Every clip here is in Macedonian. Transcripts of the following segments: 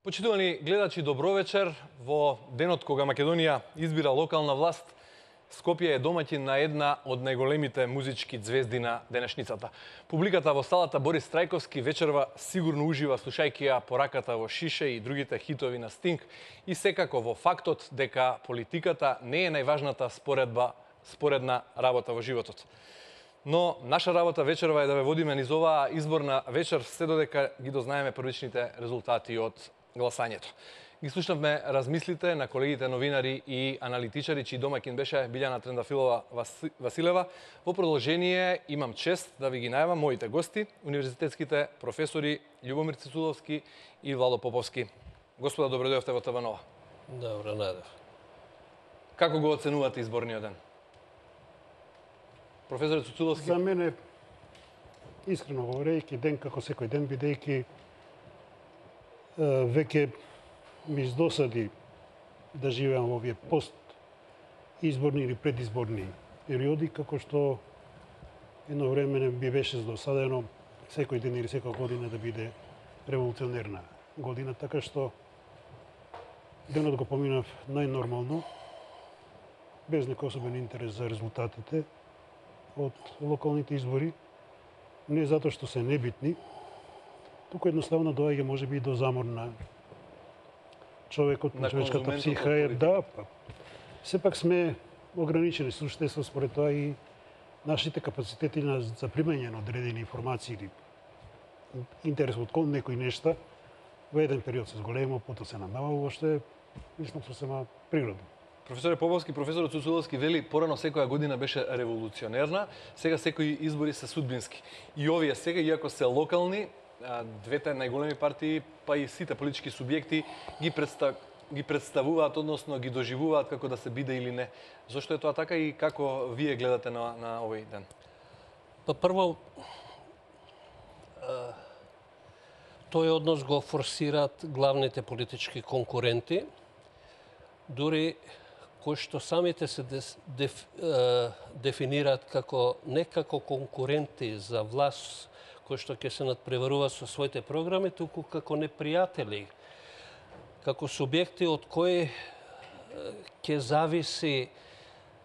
Почитувани гледачи, добро вечер. Во денот кога Македонија избира локална власт, Скопје е домаќин на една од најголемите музички ѕвезди на денешницата. Публиката во салата Борис Трајковски вечерва сигурно ужива слушајќи ја пораката во Шише и другите хитови на Стинг и секако во фактот дека политиката не е најважната споредна работа во животот. Но наша работа вечерва е да ве водиме низ оваа изборна вечер, се додека ги дознаеме првичните резултати од гласањето. Ги слушнавме размислите на колегите новинари и аналитичари, чиј домаќин беше Билјана Трендафилова Василева. Во продолжение имам чест да ви ги најавам моите гости, универзитетските професори Љубомир Цицуловски и Владо Поповски. Господа, добро дојдовте во ТВ Нова. Добро, најдов. Како го оценувате изборниот ден? Професор Цицуловски. За мене, искрено говорејќи, ден како секој ден, бидејќи веќе ми издосади да живеам во овие пост изборни или предизборни периоди, како што едно време би беше здосадено секој ден или секоја година да биде револуционерна година, така што денот го поминав најнормално, без некој особен интерес за резултатите од локалните избори, не затоа што се небитни, туку едноставно доаѓа можеби до замор на човекот, на човечката психа. Да, сепак сме ограничени суштество според тоа и нашите капацитети за примање на одредени информации или интерес од некои нешта во еден период се зголемо, потоа се намалува, што е мислам сосема природно. Професоре Поповски, професорот Цуцуловски вели порано секоја година беше револуционерна, сега секои избори се судбински. И овие сега, иако се локални, двете најголеми партии, па и сите политички субјекти ги представуваат, односно ги доживуваат како да се биде или не. Зошто е тоа така и како вие гледате на овој ден? Па прво, тој однос го форсираат главните политички конкуренти, дури кои што самите се дефинираат како не како конкуренти за власт, кои што ќе се надпреваруваат со своите програми, туку како непријатели, како субјекти од кои ќе зависи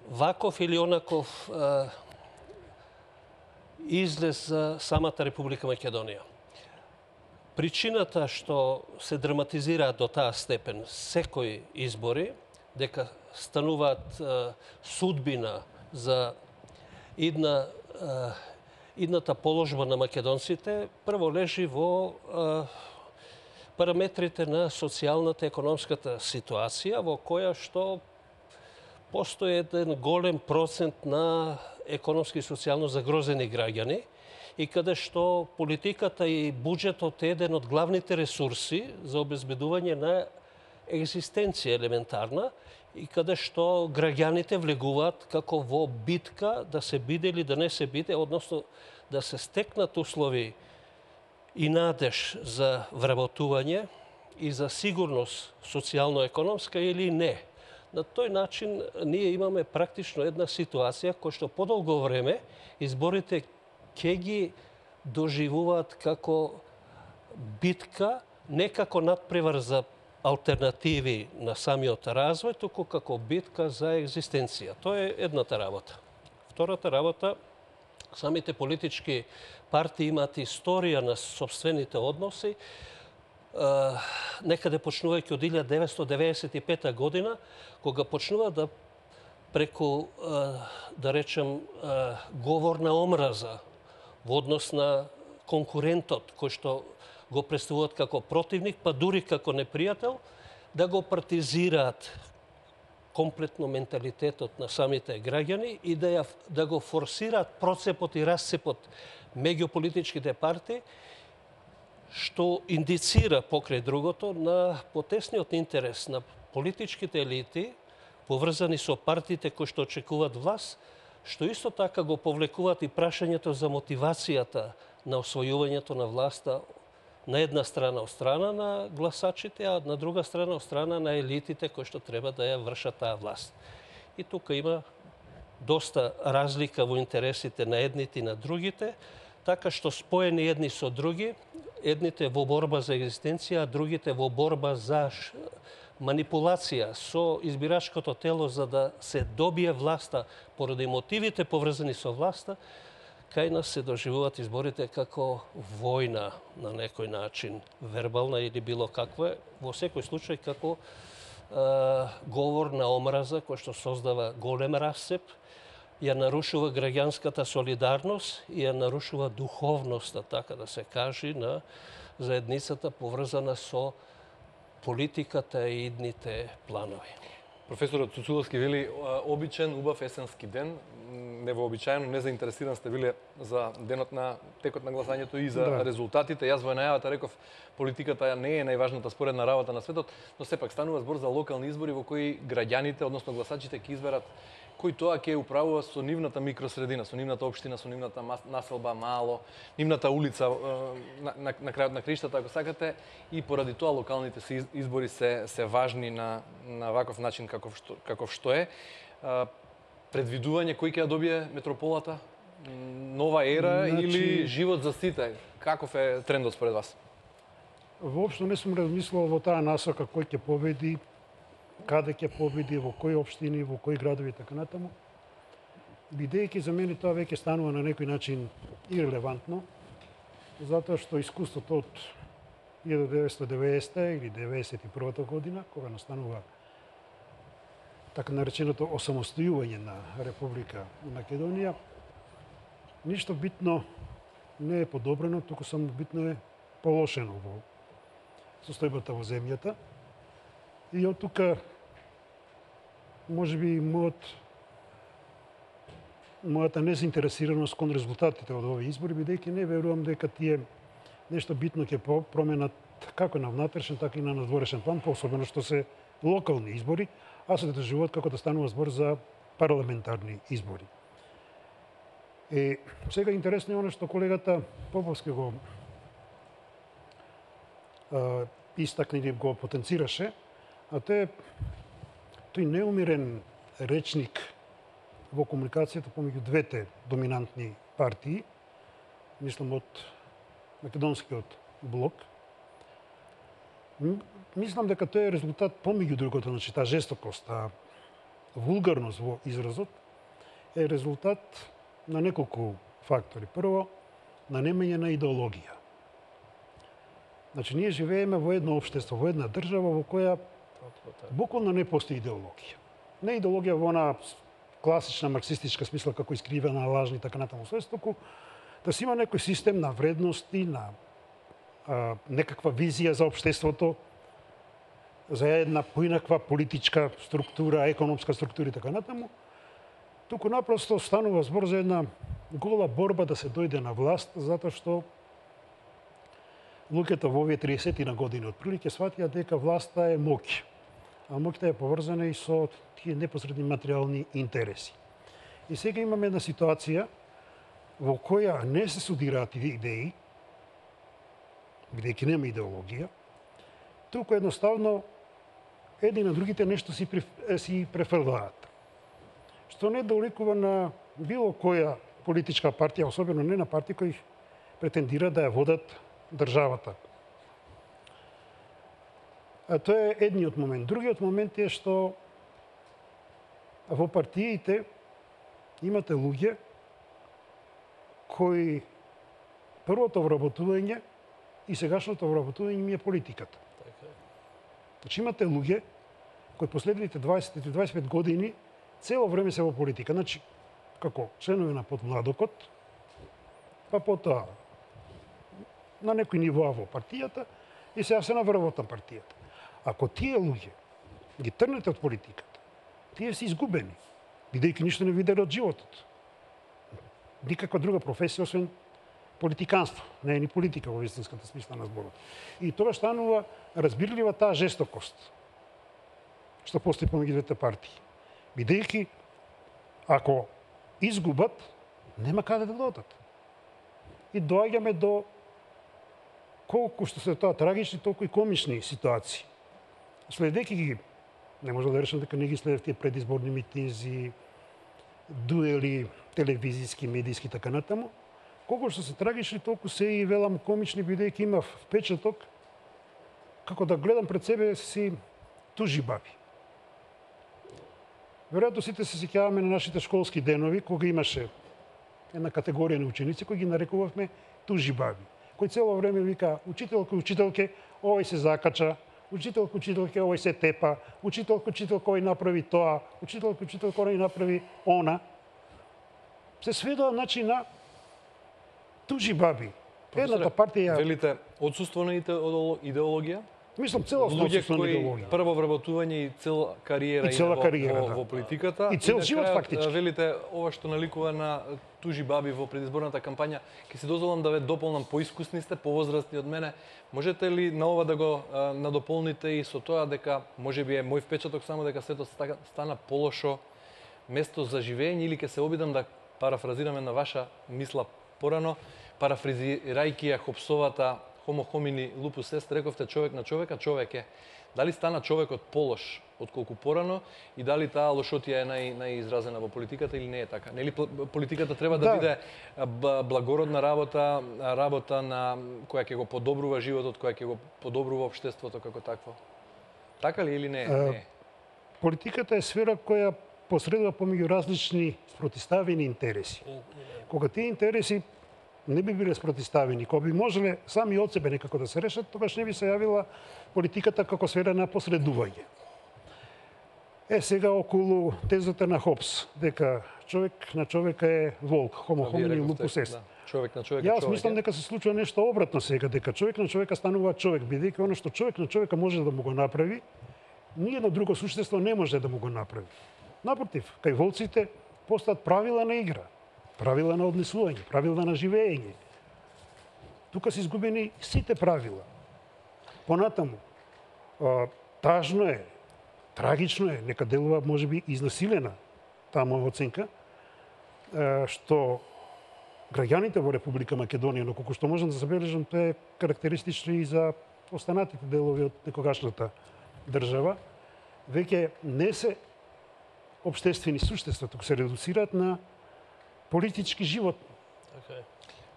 ваков или онаков излез за самата Република Македонија. Причината што се драматизираат до таа степен секои избори, дека стануваат судбина за идната положба на македонците, прво лежи во параметрите на социјалната економската ситуација, во која што постои еден голем процент на економски и социјално загрозени граѓани и каде што политиката и буџетот е еден од главните ресурси за обезбедување на екзистенција елементарна и каде што граѓаните влегуваат како во битка да се биде или да не се биде, односно да се стекнат услови и надеж за вработување и за сигурност социјално-економска или не. На тој начин ние имаме практично една ситуација која што подолго време изборите ќе ги доживуваат како битка, не како надпревар за алтернативи на самиот развој, туку како битка за екзистенција. Тоа е едната работа. Втората работа, самите политички партии имаат историја на собствените односи, некаде почнувајќи од 1995 година, кога почнува да преку, да речем, говор на омраза во однос на конкурентот, кој што го представуваат како противник, па дури како непријател, да го партизираат комплетно менталитетот на самите граѓани и да го форсираат процепот и расцепот меѓу политичките партии, што индицира покрај другото на потесниот интерес на политичките елити, поврзани со партиите кои што очекуваат власт, што исто така го повлекуваат и прашањето за мотивацијата на освојувањето на власта на една страна од страна на гласачите, а на друга страна од страна на елитите кои што треба да ја вршат таа власт. И тука има доста разлика во интересите на едните и на другите, така што споени едни со други, едните во борба за екзистенција, а другите во борба за манипулација со избирачкото тело за да се добие власта поради мотивите поврзани со власта, кај нас се доживуваат изборите како војна на некој начин, вербална или било каква, во секој случај како говор на омраза кој што создава голем расцеп, ја нарушува граѓанската солидарност и ја нарушува духовноста, така да се каже, на заедницата поврзана со политиката и идните планови. Професорот Цуцуловски вели, обичен, убав есенски ден, невообичаено, незаинтересиран сте биле за денот на текот на гласањето и за резултатите. Јас во најавата реков, политиката не е најважната споредна работа на светот, но сепак станува збор за локални избори во кои граѓаните, односно гласачите, ќе изберат кој тоа ќе управува со нивната микросредина, со нивната општина, со нивната населба, мало, нивната улица на крајот на криштата, ако сакате, и поради тоа локалните избори се важни на ваков начин каков што е. Предвидување кој ќе ја добие метрополата, нова ера или живот за сите? Каков е трендот според вас? Воопшто не сум размислувал во таа насока кој ќе победи, каде ќе победи, во кои општини, во кои градови и така натаму. Бидејќи за мене тоа веќе станува на некој начин ирелевантно, затоа што искуството од 1990 или 1991 година, кога настанува така нареченото осамостојување на Република Македонија, ништо битно не е подобрено, туку само битно е полошено во состојбата во земјата. И од тука, можеби, мојата незаинтересираност кон резултатите од овие избори, бидејќи не верувам дека тие нешто битно ќе променат како на внатрешен, така и на надворешен план, посебно што се локални избори, а се доживуваат како да станува збор за парламентарни избори. Сега интересно е оно што колегата Поповски го истакна или го потенцираше, а тој неумирен речник во комуникацијата помеѓу двете доминантни партии, мислам од македонскиот блок, мислам дека тој е резултат помеѓу другото, значи таа жестокост, таа вулгарност во изразот е резултат на неколку фактори. Прво, на немање на идеологија. Значи, ние живееме во едно општество, во една држава во која буквално не постои идеологија. Не идеологија во она класична марксистичка смисла како искривена, лажни и така натаму туку да се има некој систем на вредности, на некаква визија за општеството, за една поинаква политичка структура, економска структура и така натаму, туку напросто станува збор за една гола борба да се дојде на власт, затоа што луѓето во овие 30 на години отприлike сватија дека власта е моќ, а моќта е поврзана и со тие непосредни материјални интереси. И сега имаме една ситуација во која не се судираат идеи, бидејќи нема идеологија, туку едноставно едни на другите нешто си префрлаат. Што не доликува на било која политичка партија, особено не на партии кои претендира да ја водат државата. Тоа е едниот момент. Другиот момент е што во партиите имате луѓе кои првото вработување и сегашното вработување им е политиката. Значи имате луѓе кои последните 20 или 25 години цело време се во политика. Значи, како членови на подмладокот, па потоа на некој ниво во партијата и сега се на врвот на партијата. Ако тие луѓе ги трнете од политиката, тие се изгубени, бидејќи ништо не виделе од животот. Никаква друга професија освен политиканство, не е ни политика во вистинската смисла на зборот. И тоа станува разбирлива таа жестокост што постои помеѓу двете партии. Бидејќи ако изгубат, нема каде да додат. И доаѓаме до колку што се тоа трагични, толку и комични ситуации. Следејќи ги, не може да речем дека не ги следев тие предизборни митинзи, дуели, телевизиски, медиски, така натаму, колку што се трагични, толку се и велам комични, бидејќи имав впечаток како да гледам пред себе си тужи баби. Веројатно сите се сеќаваме на нашите школски денови, кога имаше една категорија на ученици кои ги нарекувавме тужи баби, кои цело време вика учителка, учителке, овој се закача, учителка, учителке, овој се тепа, учителка, учителка, овој направи тоа, учителка, учителка, овој направи она. Се сведува значи на тужи баби. Едната партија... Велите, отсуство на идеологија? Мислам, целосно отсуство на идеологија. Прво вработување и цела кариера, во политиката. И цел живот фактички. Велите, ова што наликува на тужи баби во предизборната кампања, ќе си дозволам да ве дополнам, поискусни сте, повозрастни од мене. Можете ли на ова да го надополните и со тоа дека, можеби е мој впечаток само дека светот стана полошо место за живење, или ќе се обидам да парафразираме на ваша мисла порано, парафразирајќи ја Хопсовата homo homini lupus est, рековте човек на човека, човек е. Дали стана човекот полош отколку порано и дали таа лошотија е најизразена во политиката или не е така? Нели политиката треба да биде благородна работа, работа на која ќе го подобрува животот, која ќе го подобрува општеството како такво? Така ли или не? Не. Политиката е сфера која посредува помеѓу различни спротиставени интереси. Кога тие интереси не би биле спротиставени, кога би можеле сами од себе некако да се решат, тогаш не би се јавила политиката како сфера на посредување. Сега околу тезата на Хопс, дека човек на човека е волк, homo homini lupus est. Човек на човека Јас мислам дека се случува нешто обратно сега, дека човек на човека станува човек, бидејќи оно што човек на човека може да му го направи, ниедно друго суштество не може да му го направи. Напротив, кај волците постојат правила на игра, правила на однесување, правила на живење. Тука се изгубени сите правила. Понатаму, тажно е, трагично е, нека делува можеби изнасилена таа моја оценка, што граѓаните во Република Македонија, но колку што можам да забележам, тоа е карактеристично и за останатите делови од некогашната држава, веќе не се обштествени суштества, туку се редуцираат на политички живот.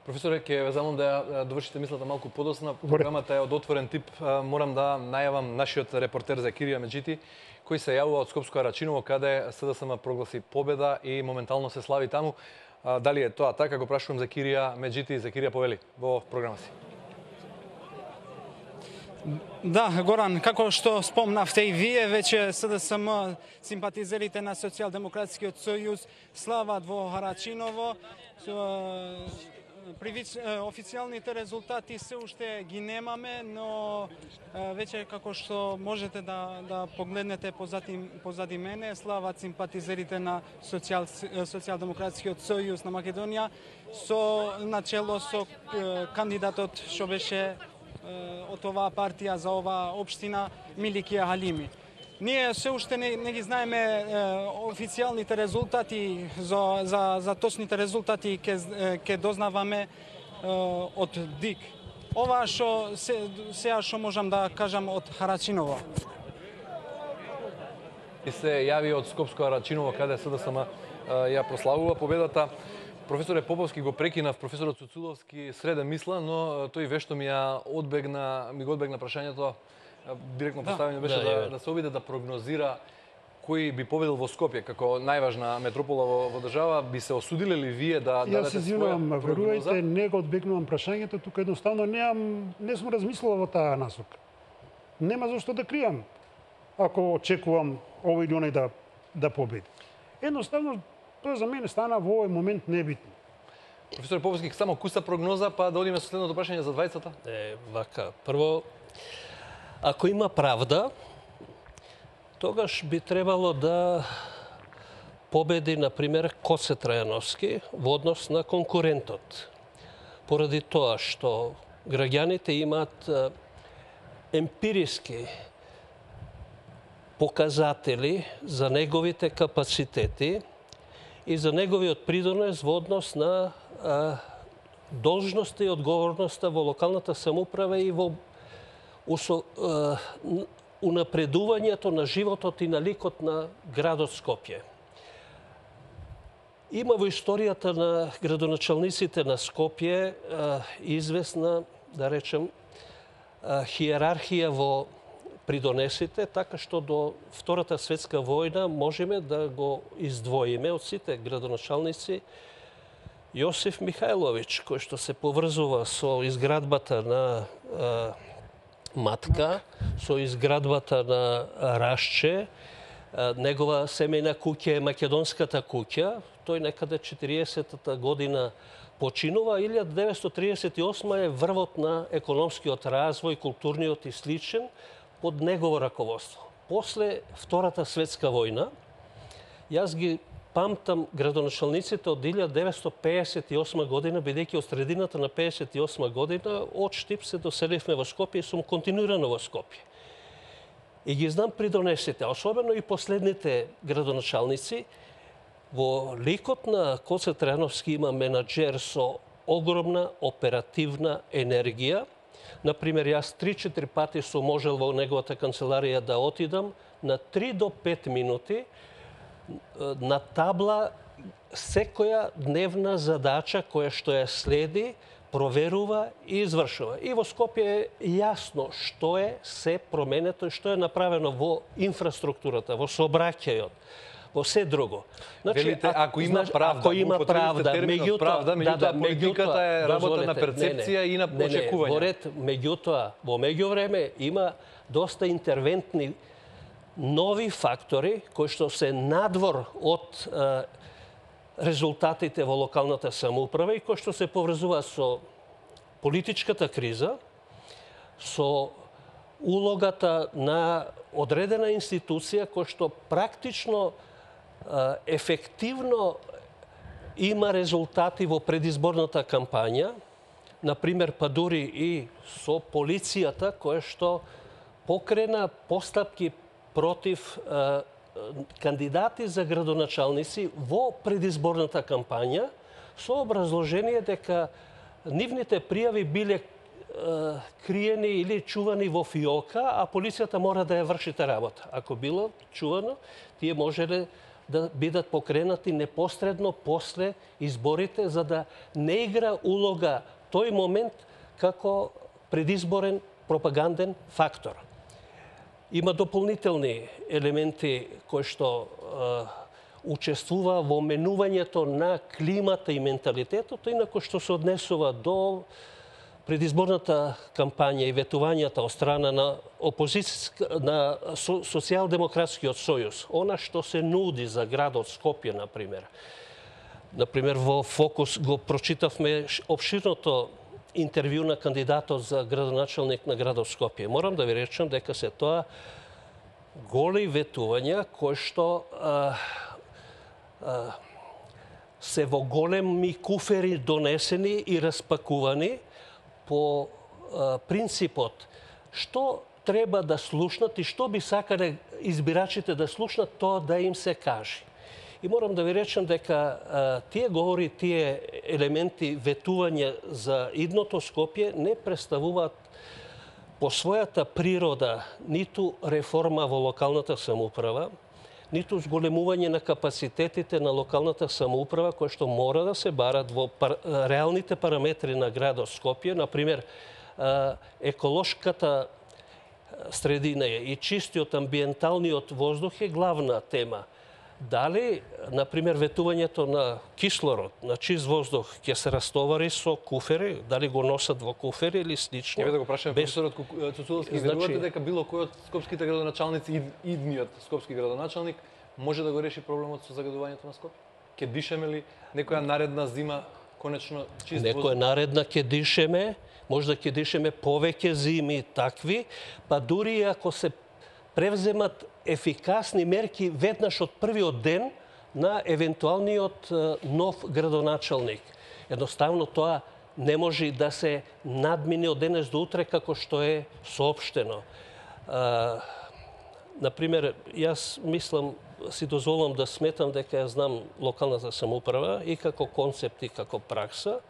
Професоре, ќе ве замолам да ја довршите мислата малку подосна. Програмата е од отворен тип. Морам да најавам нашиот репортер Закирија Меджити, кој се јавува од Скопско Арачиново, каде СДСМ прогласи победа и моментално се слави таму. Дали е тоа така, го прашувам Закирија Меджити. Закирија, повели во програма си. Да, Горан, како што спомнавте и вие, веќе СДСМ симпатизерите на Социјалдемократскиот сојуз слават во Харачиново. Официјалните резултати се уште ги немаме, но веќе како што можете да погледнете позади мене, слават симпатизерите на Социјалдемократскиот сојуз на Македонија со начело со кандидатот што беше од оваа партија за оваа општина Миликија Халими. Ние се уште не ги знаеме официјалните резултати, за точните резултати ќе дознаваме од ДИК. Ова што сега што можам да кажам од Харачиново. И се јави од Скопско Арачиново, каде СДСМ ја прославува победата. Професоре Поповски го прекинав професорот Цуцуловски среде мисла, но тој вешто ми го одбегна прашањето. Директно поставено беше да се обиде да прогнозира кој би победил во Скопје како најважна метропола во држава. Би се осудиле ли вие да дадете своја прогноза? Верувајте, не го одбегнувам прашањето, тука едноставно не сум размислила во таа насока. Нема зашто да кријам ако очекувам овој или оној да победи. Едноставно тоа за мене стана во овој момент небитно. Професор Поповски, само куса прогноза, па да одиме со следното прашање за двајцата. Вака, прво, ако има правда, тогаш би требало да победи, например, Коце Трајановски во однос на конкурентот. Поради тоа што граѓаните имаат емпириски показатели за неговите капацитети и за неговиот придонес во однос на должноста и одговорноста во локалната самоуправа и во унапредувањето на животот и на ликот на градот Скопје. Има во историјата на градоначалниците на Скопје известна, да речем, хиерархија во придонесите, така што до Втората светска војна можеме да го издвоиме од сите градоначалници Јосиф Михајловиќ, кој што се поврзува со изградбата на Матка, со изградбата на Рашче. Негова семејна куќа е Македонската куќа. Тој некаде 40-та година починува. 1938 е врвот на економскиот развој, културниот и сличен, под негово раководство. После Втората светска војна, јас ги памтам градоначалниците од 1958 година, бидејќи од средината на 58 година од Штип се доселивме во Скопје и сум континуирано во Скопје. И ги знам придонесите, особено и последните градоначалници. Во ликот на Коце Трајановски има менаџер со огромна оперативна енергија. Например, јас 3-4 пати сум можел во неговата канцеларија да отидам на 3 до 5 минути на табла секоја дневна задача која што ја следи, проверува и извршува. И во Скопје е јасно што е се променето и што е направено во инфраструктурата, во сообраќајот, во се друго. Велите, ако има правда, ако има правда, меѓутоа политиката е работа на перцепција и на очекување. Во ред, меѓутоа, во меѓувреме има доста интервентни нови фактори кои што се надвор од резултатите во локалната самоуправа и кои што се поврзуваат со политичката криза, со улогата на одредена институција која што практично ефективно има резултати во предизборната кампања, например, па дури и со полицијата која што покрена постапки против кандидати за градоначалници во предизборната кампања со образложение дека нивните пријави биле криени или чувани во фиока, а полицијата мора да ја вршите работа. Ако било чувано, тие можеле да бидат покренати непосредно после изборите, за да не игра улога тој момент како предизборен пропаганден фактор. Има дополнителни елементи кои што учествува во менувањето на климата и менталитетот, инако што се однесува до предизборната кампања и ветувањата од страна на на Социјалдемократскиот сојуз, она што се нуди за градот Скопје, например. Например, во Фокус го прочитавме обширното интервју на кандидатот за градоначалник на градот Скопје. Морам да ви речем дека се тоа голи ветувања кои што се во големи куфери донесени и распакувани по принципот што треба да слушнат и што би сакале избирачите да слушнат, тоа да им се каже. И морам да ви речем дека тие говори, тие елементи ветување за идното Скопје не представуваат по својата природа ниту реформа во локалната самоуправа, ниту зголемување на капацитетите на локалната самоуправа, кои што мора да се барат во реалните параметри на градот Скопје. Например, еколошката средина и чистиот амбиенталниот воздух е главна тема. Дали, например, ветувањето на кислород, на чист воздух, ќе се растовари со куфери, дали го носат во куфери или слично? Ќе да го прашаме професорот Цуцуловски, верувате дека било кој од скопските градоначалници, идниот скопски градоначалник, може да го реши проблемот со загадувањето на Скопје? Ќе дишеме ли некоја наредна зима конечно чист воздух? Некоја наредна ќе дишеме, може да ќе дишеме повеќе зими такви, па дури ако се превземат ефикасни мерки веднаш од првиот ден на евентуалниот нов градоначалник. Едноставно тоа не може да се надмине од денес до утре како што е соопштено. Например, јас мислам, си дозволам да сметам дека ја знам локалната самоуправа и како концепт и како пракса.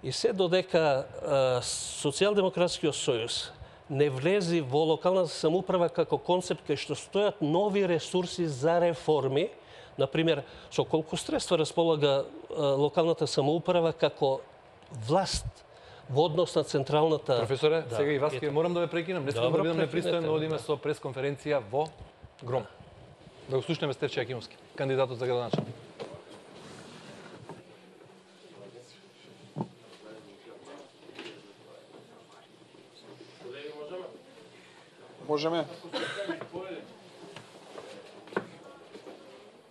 И се додека Социјалдемократскиот сојуз не влези во локалната самоуправа како концепт кај што стојат нови ресурси за реформи, Например, со колку средства располага локалната самоуправа како власт во однос на централната... Професоре, сега и вас морам да ве прекинам. Не сакам да бидам непристоен, но одиме со пресконференција во Гром. Да го слушнеме Стефче Јакимовски, кандидатот за градоначелник. Можеме.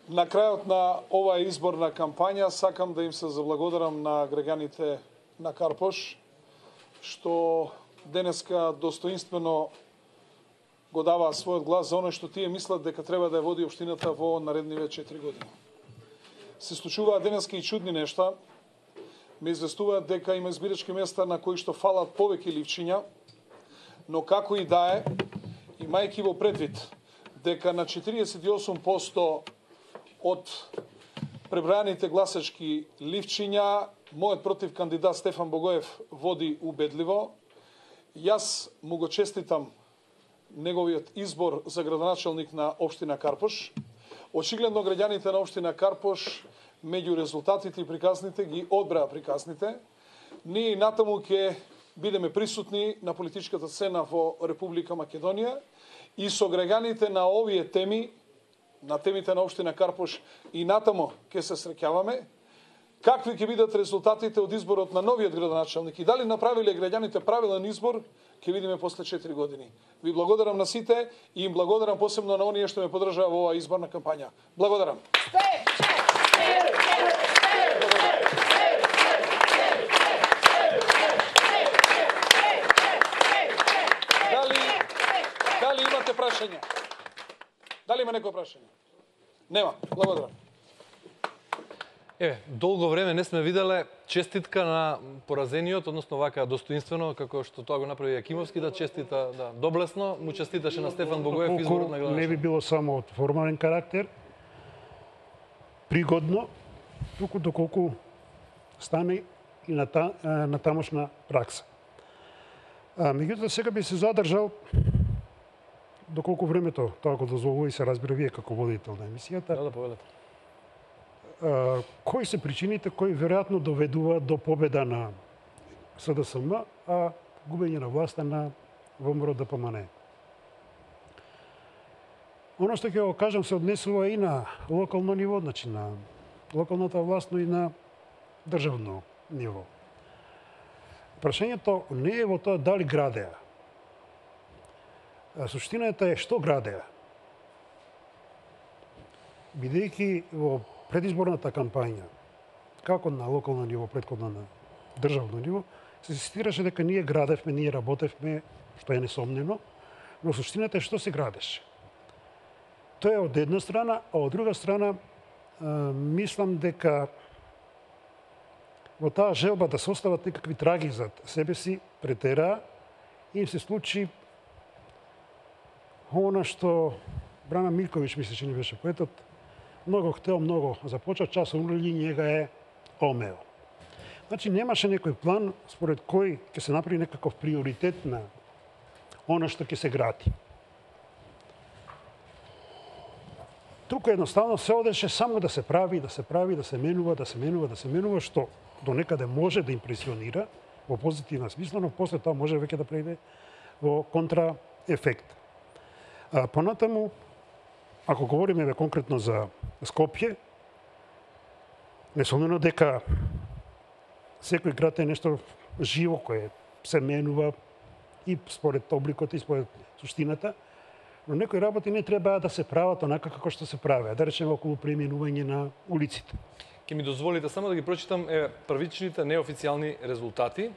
На крајот на оваа изборна кампања сакам да им се заблагодарам на граѓаните на Карпош, што денеска достоинствено го даваа својот глас за оно што тие мислат дека треба да ја води општината во наредниве 4 години. Се случуваат денеска и чудни нешта. Ме известуваат дека има избирачки места на кои што фалат повеќе ливчиња, но како и да е, имајќи во предвид дека на 48% од пребраните гласачки ливчиња мојот против кандидат Стефан Богоев води убедливо. Јас му го честитам неговиот избор за градоначелник на општина Карпош. Очигледно граѓаните на општина Карпош меѓу резултатите и приказните ги одбраа приказните. Ние и натаму ќе бидеме присутни на политичката сцена во Република Македонија и со граѓаните на овие теми, на темите на општина Карпош и натаму ќе се среќаваме. Какви ќе бидат резултатите од изборот на новиот градоначелник и дали направиле граѓаните правилен избор, ќе видиме после 4 години. Ви благодарам на сите и им благодарам посебно на оние што ме поддржаа во оваа изборна кампања. Благодарам. Дали имате прашања? Дали има некој прашање? Нема. Благодарам. Еве, долго време не сме виделе честитка на поразениот, односно вака достоинствено, како што тоа го направи Јакимовски, да честита, да, доблесно, му честиташе на Стефан Богоев изборот на градоначелник. Не би било само од формален карактер, пригодно, туку доколку стане и на тамошна пракса. Меѓутоа сега би се задржал доколку времето тоа го дозволува и се разбира вие како водител на емисијата. Да, повелете. Кои се причините кои веројатно доведуваат до победа на СДСМ, а губење на власта на ВМРО-ДПМН? Оно што ќе го кажам се однесува и на локално ниво, значи на локалната власт, но и на државно ниво. Прашањето не е во тоа дали градеа. Суштината е што градеа. Бидејќи во предизборната кампања, како на локално ниво, претходно на државно ниво, се insistираше дека ние градевме, ние работевме, што е несомнено, но суштината е што се градеше. Тоа е од една страна, а од друга страна, мислам дека во таа желба да се остават некакви траги зад себе си, претераа и им се случи она што Брана Милковиќ, мисля, че не беше поетот, многу хтел, многу започа, час умрли, njega е омео. Значи, немаше некој план според кој ќе се направи некаков приоритет на она што ќе се гради. Туку едноставно се одеше само да се прави, да се прави, да се менува, да се менува, да се менува, што до некаде може да импресионира во позитивна смисла, но после тоа може веќе да преиде во контраефект. Понатаму, ако говориме конкретно за Скопје, несомнено дека секој град е нешто живо кое се менува и според обликот и според суштината, но некои работи не треба да се прават онака како што се правеа, да речеме околу преименување на улиците. Ке ми дозволите само да ги прочитам првичните неофицијални резултати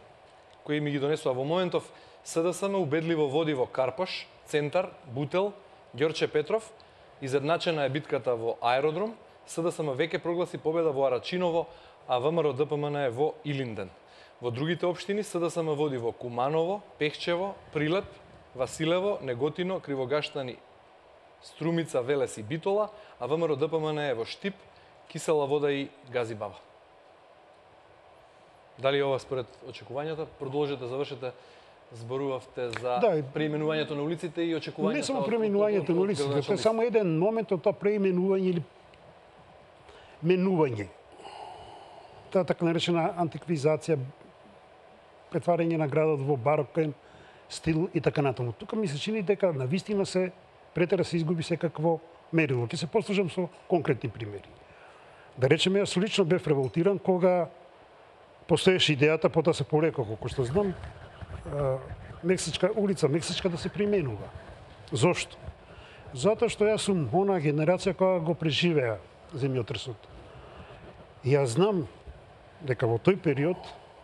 кои ми ги донесува во моментов. СДСМ убедливо води во Карпош, Центар, Бутел, Ѓорче Петров, изедначена е битката во Аеродром, СДСМ веќе прогласи победа во Арачиново, а ВМРО-ДПМН е во Илинден. Во другите општини СДСМ води во Куманово, Пехчево, Прилеп, Василево, Неготино, Кривогаштани, Струмица, Велес и Битола, а ВМРО-ДПМН е во Штип, Кисела Вода и Газибаба. Дали ова според очекувањата? Продолжете, завршете. Зборувавте за преименувањето на улиците и очекувањата. Не само преименувањето на улиците, тоа е само еден момент од тоа преименување или менување. Таа така наречена антиквизација, претварање на градот во барокен стил и така натаму. Тука ми се чини дека навистина се претера се изгуби секакво мерило. Ќе се послужам со конкретни примери. Да речеме, јас лично бев револтиран кога постоеше идејата, потоа се повлека, колку што знам, улица Мексичка да се применува. Зошто? Затоа што јас сум онаа генерација која го преживеа земјотресот. И јас знам дека во тој период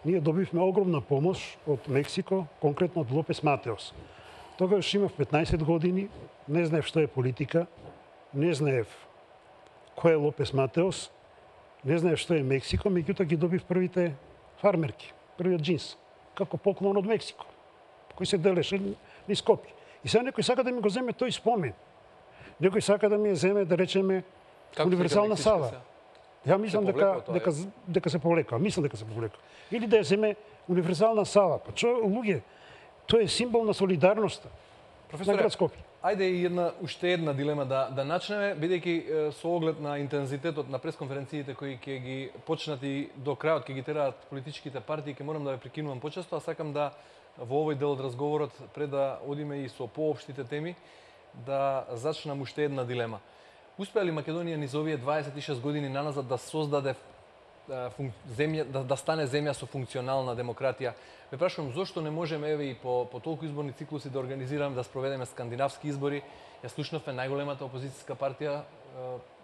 ние добивме огромна помош од Мексико, конкретно од Лопес Матеос. Тогаш имав 15 години, не знаев што е политика, не знаев кој е Лопес Матеос, не знаев што е Мексико, меѓутоа ги добив првите фармерки, првиот джинс, како поклон од Мексико, кој се делеше низ Скопје. И сега некој сака да ми го земе тој спомен. Некој сака да ми ја земе, да речеме, универзална сала. Ја мислам дека се повлекува. Мислам дека се повлекува. Или да ја земе универзална сала. Па луѓе, тоа е символ на солидарноста на град Скопје. Ајде и уште една дилема да начнеме, бидејќи со оглед на интензитетот на пресконференциите кои ќе ги почнат и до крајот ќе ги тераат политичките партии, ќе морам да ве прекинувам почесто, а сакам да во овој дел од разговорот, пред да одиме и со поопштите теми, да зачнам уште една дилема. Успеа ли Македонија низ овие 26 години наназад да создаде земја, да стане земја со функционална демократија? Ме прашувам зошто не можеме еве и по толку изборни циклуси да организираме, да спроведеме скандинавски избори. Ја слушнавме најголемата опозицијска партија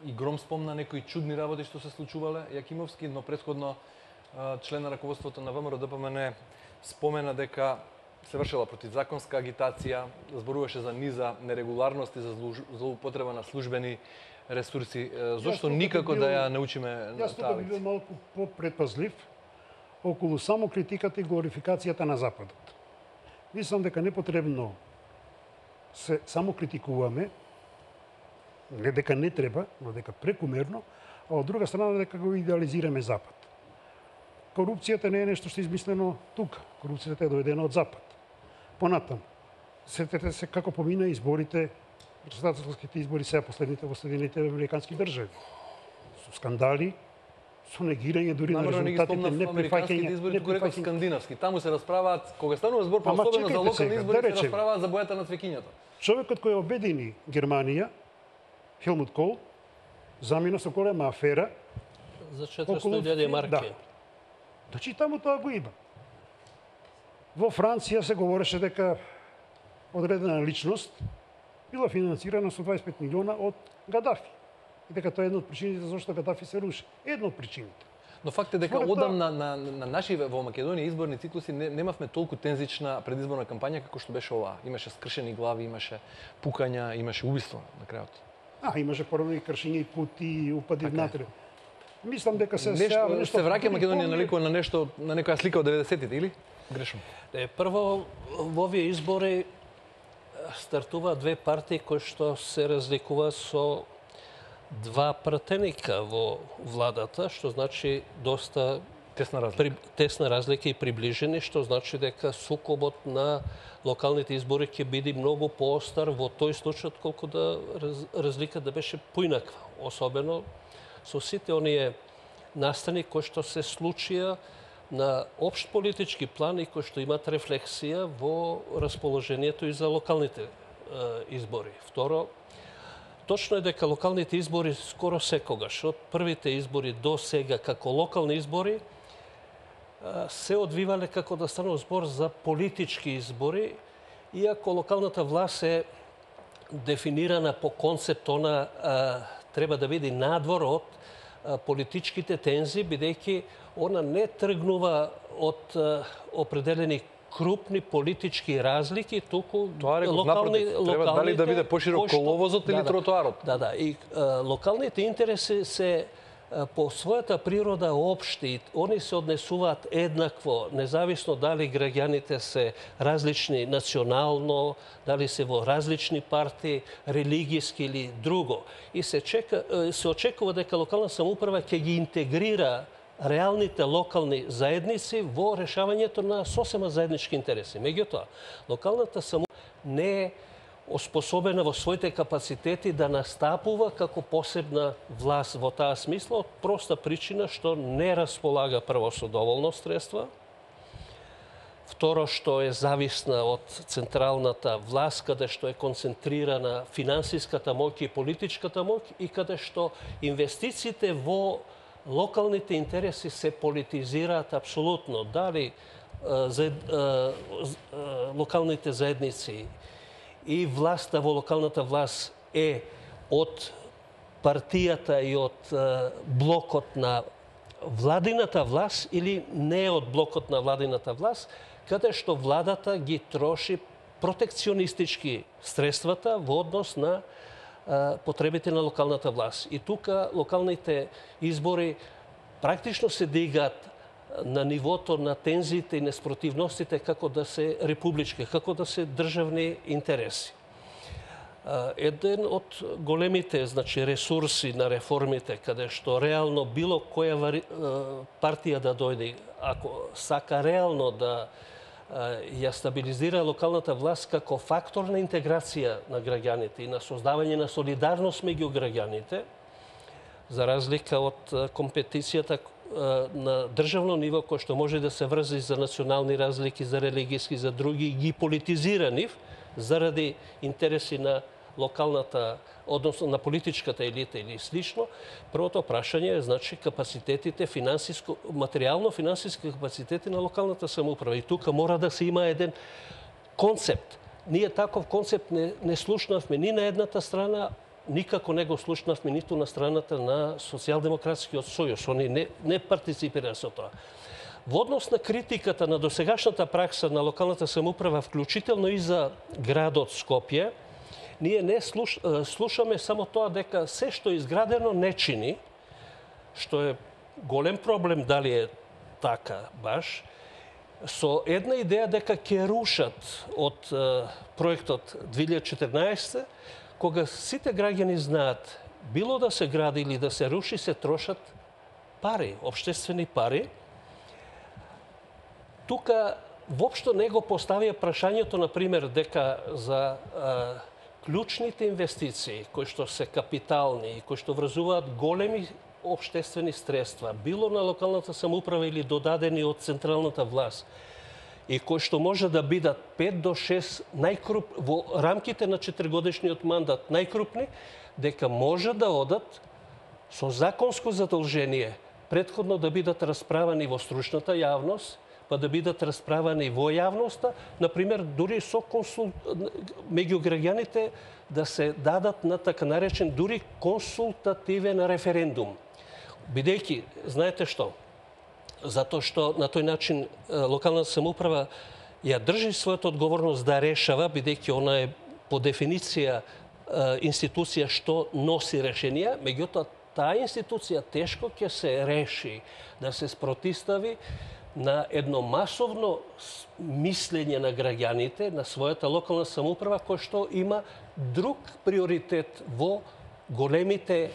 и гром спомна некои чудни работи што се случувале, Јакимовски, но претходно член на раководството на ВМРО ДПМН спомена дека се вршела противзаконска агитација, зборуваше за низа нерегуларности, за злоупотреба на службени ресурси. Зошто никако да ја научиме на таа? Јас тука би бил малку попредпазлив околу само критиката и глорификацијата на Западот. Мислам дека непотребно се само критикуваме, не дека не треба, но дека прекумерно, а од друга страна дека го идеализираме Запад. Корупцијата не е нешто што е измислено тука. Корупцијата е доvedена од Запад. Понатам, сетете се како помина изборите, председателските избори сега последните во Соединените американски држави. Со скандали, со негирање дури на резултатите, не прифаќање. Избори, туку реков скандинавски. Таму се расправаат, кога станува збор, па особено за локални избори, се расправаат за бојата на цвеќињата. Човекот кој обедини Германија, Хелмут Кол, замина со голема афера за 400.000 марки. Значи таму тоа го има. Во Франција се говореше дека одредена личност била финансирана со 25 милиона од Гадафи. И дека тоа е една од причините зашто Гадафи се руши. Една од причините. Но факт е дека одамна на наши во Македонија изборни циклуси немавме толку тензична предизборна кампања како што беше оваа. Имаше скршени глави, имаше пукања, имаше убиство на крајот. Имаше порано и кршење и пути и упади внатре. Мислам дека се се враќа Македонија на нешто, на некоја слика од 90-тите или грешно? Прво во овие избори стартува две партии кои што се разликува со два пратеника во владата, што значи доста тесна разлика и приближени, што значи дека сукобот на локалните избори ќе биде многу поостар во тој случај колку да разлика да беше поинаква, особено со сите оние настани кои што се случија на општ политички план и кои што имат рефлексија во расположението и за локалните избори. Второ, точно е дека локалните избори скоро секогаш, од првите избори до сега како локални избори, се одвивале како да станува збор за политички избори, иако локалната власт е дефинирана по концепт, она треба да биде надвор од политичките тензи, бидејќи она не тргнува од определени крупни политички разлики, туку локалните треба дали да биде поширок коловозот или тротоарот. Да, и локалните интереси се по својата природа општи, они се однесуваат еднакво, независно дали граѓаните се различни национално, дали се во различни партии, религиски или друго. И се очекува дека локална самоуправа ќе ги интегрира реалните локални заедници во решавањето на сосема заеднички интереси. Меѓутоа, локалната самоуправа не е оспособена во своите капацитети да настапува како посебна власт во таа смисла, од проста причина што не располага прво со доволно средства, второ што е зависна од централната власт, каде што е концентрирана финансиската моќ и политичката моќ и каде што инвестициите во локалните интереси се политизираат апсолутно. Дали локалните заедници и власта во локалната власт е од партијата и од блокот на владината власт или не е од блокот на владината власт, каде што владата ги троши протекционистички средствата во однос на потребите на локалната власт. И тука локалните избори практично се дигаат на нивото на тензиите и неспротивностите како да се републички, како да се државни интереси. Еден од големите ресурси на реформите, каде што реално било која партија да дојде, ако сака реално да ја стабилизира локалната власт како фактор на интеграција на граѓаните и на создавање на солидарност меѓу граѓаните, за разлика од компетицијата на државно ниво, кој што може да се врзи за национални разлики, за религијски, за други, ги политизира нив заради интереси на локалната, односно на политичката елита или слично. Првото прашање е капацитетите материјално-финансиски капацитети на локалната самоуправа. И тука мора да се има еден концепт. Ние таков концепт не слушнавме ни на едната страна, никако не го слушнавме ниту на страната на Социјалдемократскиот сојуз. Они не партиципира со тоа. Во однос на критиката на досегашната пракса на локалната самоуправа, вклучително и за градот Скопје, ние не слушаме само тоа дека се што е изградено не чини, што е голем проблем дали е така баш, со една идеја дека ќе рушат од проектот 2014, кога сите граѓани знаат, било да се гради или да се руши, се трошат пари, општествени пари. Тука воопшто не го поставија прашањето, например, дека за клучните инвестиции, кои што се капитални и кои што врзуваат големи општествени средства, било на локалната самоуправа или додадени од централната власт, и кои што може да бидат 5 до 6 во рамките на 4-годишниот мандат најкрупни, дека може да одат со законско задолжение претходно да бидат расправани во стручната јавност, па да бидат расправани во јавноста, например, дури со меѓу граѓаните да се дадат на така наречен дури консултативен референдум. Бидејќи, знаете што? Затоа што на тој начин локалната самоуправа ја држи својата одговорност да решава, бидејќи она е по дефиниција институција што носи решенија, меѓутоа таа институција тешко ќе се реши да се спротистави на едно масовно мислење на граѓаните, на својата локална самоуправа, кој што има друг приоритет во големите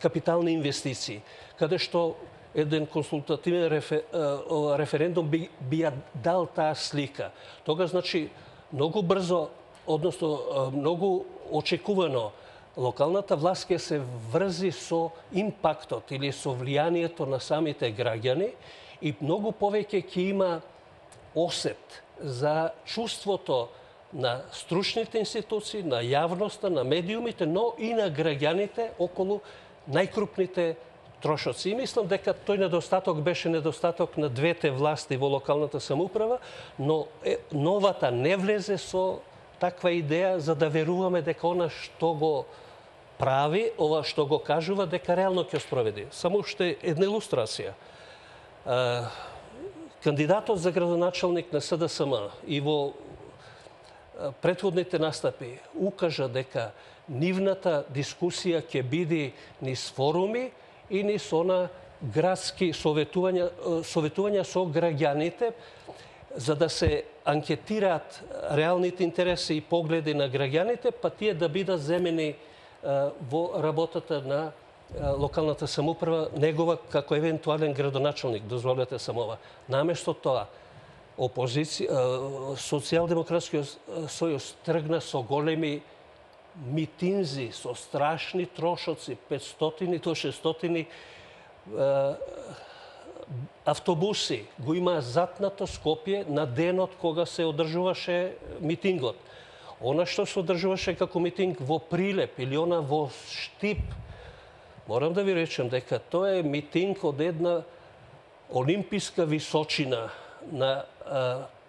капитални инвестиции, каде што еден консултативен референдум би ја дал таа слика. Тога, многу брзо, односно многу очекувано, локалната власт ќе се врзи со импактот или со влијанието на самите граѓани и многу повеќе ќе има осет за чувството на стручните институции, на јавноста, на медиумите, но и на граѓаните околу најкрупните трошоци. И мислам дека тој недостаток беше недостаток на двете власти во локалната самоуправа, но новата не влезе со таква идеја за да веруваме дека она што го прави, ова што го кажува, дека реално ќе спроведи. Само уште една илустрација. Кандидатот за градоначалник на СДСМ и во претходните настапи укажа дека нивната дискусија ќе биде низ форуми и низ она градски советувања со граѓаните, за да се анкетираат реалните интереси и погледи на граѓаните, па тие да бидат земени во работата на локалната самоуправа, негова како евентуален градоначалник, дозволете само ова. Наместо тоа, Социјалдемократскиот сојуз тргна со големи митинзи, со страшни трошоци, 500 до 600 автобуси го има затнато Скопје на денот кога се одржуваше митингот. Она што се одржуваше како митинг во Прилеп или она во Штип, морам да ви речем дека тоа е митинг од една олимписка височина на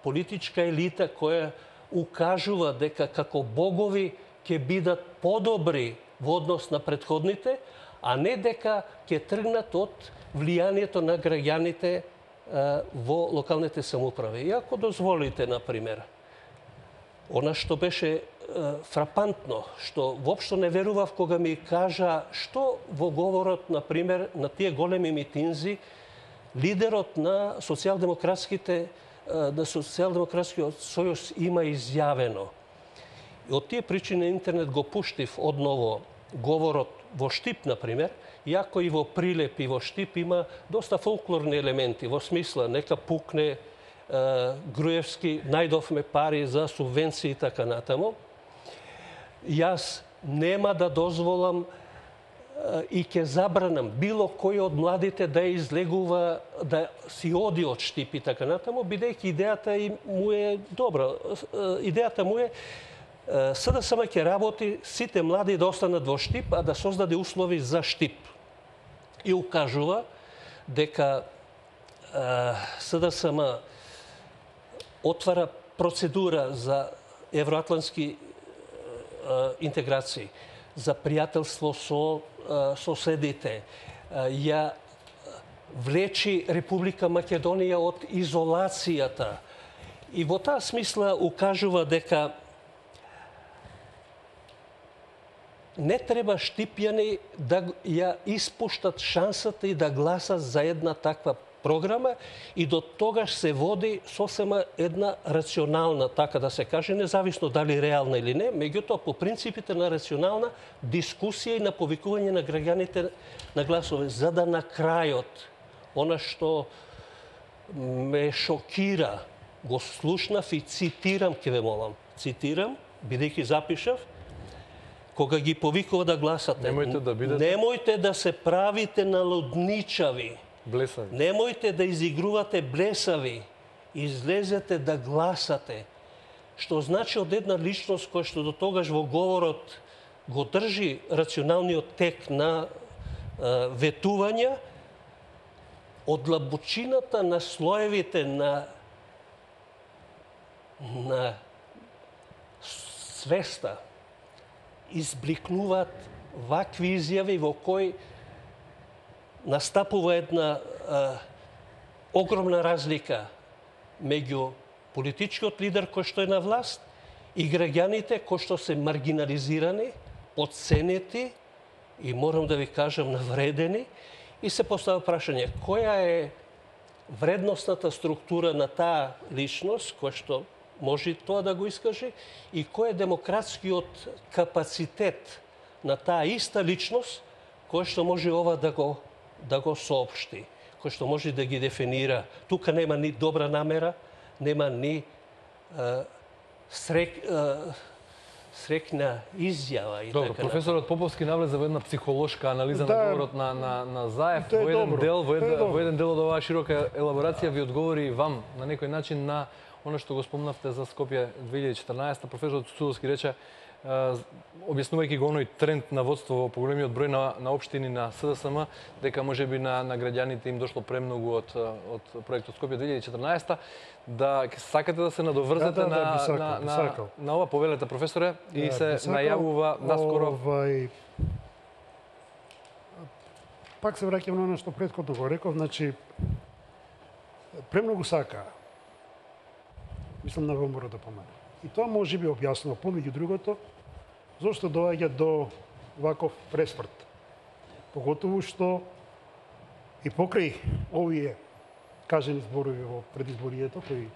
политичка елита која укажува дека како богови ќе бидат подобри во однос на претходните, а не дека ќе тргнат од влијанието на граѓаните во локалните самоуправи. И ако дозволите, например, она што беше фрапантно, што воопшто не верував кога ми кажа што во говорот, например, на тие големи митинзи, лидерот на социјалдемократскиот сојуз има изјавено. И од тие причини интернет го пуштив одново говорот во Штип, например, иако и во Прилеп и во Штип има доста фолклорни елементи, во смисла нека пукне Груевски, најдовме пари за субвенции и така натаму. Јас нема да дозволам и ќе забранам било кој од младите да излегува, да си оди од Штип и така натаму, бидејќи идејата му е добра. Идејата му е СДСМ ќе работи сите млади да останат во Штип, а да создаде услови за Штип. И укажува дека СДСМ отвара процедура за евроатлантски интеграции, за пријателство со соседите, ја влечи Република Македонија од изолацијата. И во таа смисла укажува дека не треба штипјани да ја испуштат шансата и да гласат за една таква програма и до тогаш се води сосема една рационална, така да се каже, независно дали реална или не, меѓутоа по принципите на рационална дискусија и на повикување на граѓаните на гласове, за да на крајот, она што ме шокира, го слушнав и цитирам, ќе ве молам, цитирам, бидејќи запишав, кога ги повикува да гласате, немојте да се правите на лудничави, блесави. Немојте да изигрувате блесави, излезете да гласате. Што значи од една личност која што до тогаш во говорот го држи рационалниот тек на ветувања, од длабочината на слоевите на свеста избликнуваат вакви изјави во кои настапува една огромна разлика меѓу политичкиот лидер кој што е на власт и граѓаните кои што се маргинализирани, потценети и морам да ви кажам навредени, и се поставува прашање која е вредносната структура на таа личност која што може тоа да го искаже и кој е демократскиот капацитет на таа иста личност која што може ова да го соопшти, кој што може да ги дефинира. Тука нема ни добра намера, нема ни срекна изјава и Добро, така. професорот Поповски навлезе во една психолошка анализа на говорот на Заев. Тоа е Во еден добро. дел, Тоа е добро. во еден дел од оваа широка елаборација ви одговори и вам на некој начин на оно што го спомнавте за Скопје 2014. Професорот Цуцуловски рече, објаснувајќи го оној тренд на водство во поголемиот број на општини на СДСМ, дека можеби на граѓаните им дошло премногу од проектот Скопје 2014, да сакате да се надоврзете на ова, повелете професоре, и се најавува наскоро. Пак се враќам на оно што претходно го реков, значи премногу сака. Мислам на мора да помага. И тоа може би објаснува помеѓу другото зошто доаѓа до ваков пресврт. Поготово што и покрај овие кажени зборови во предизборието, кои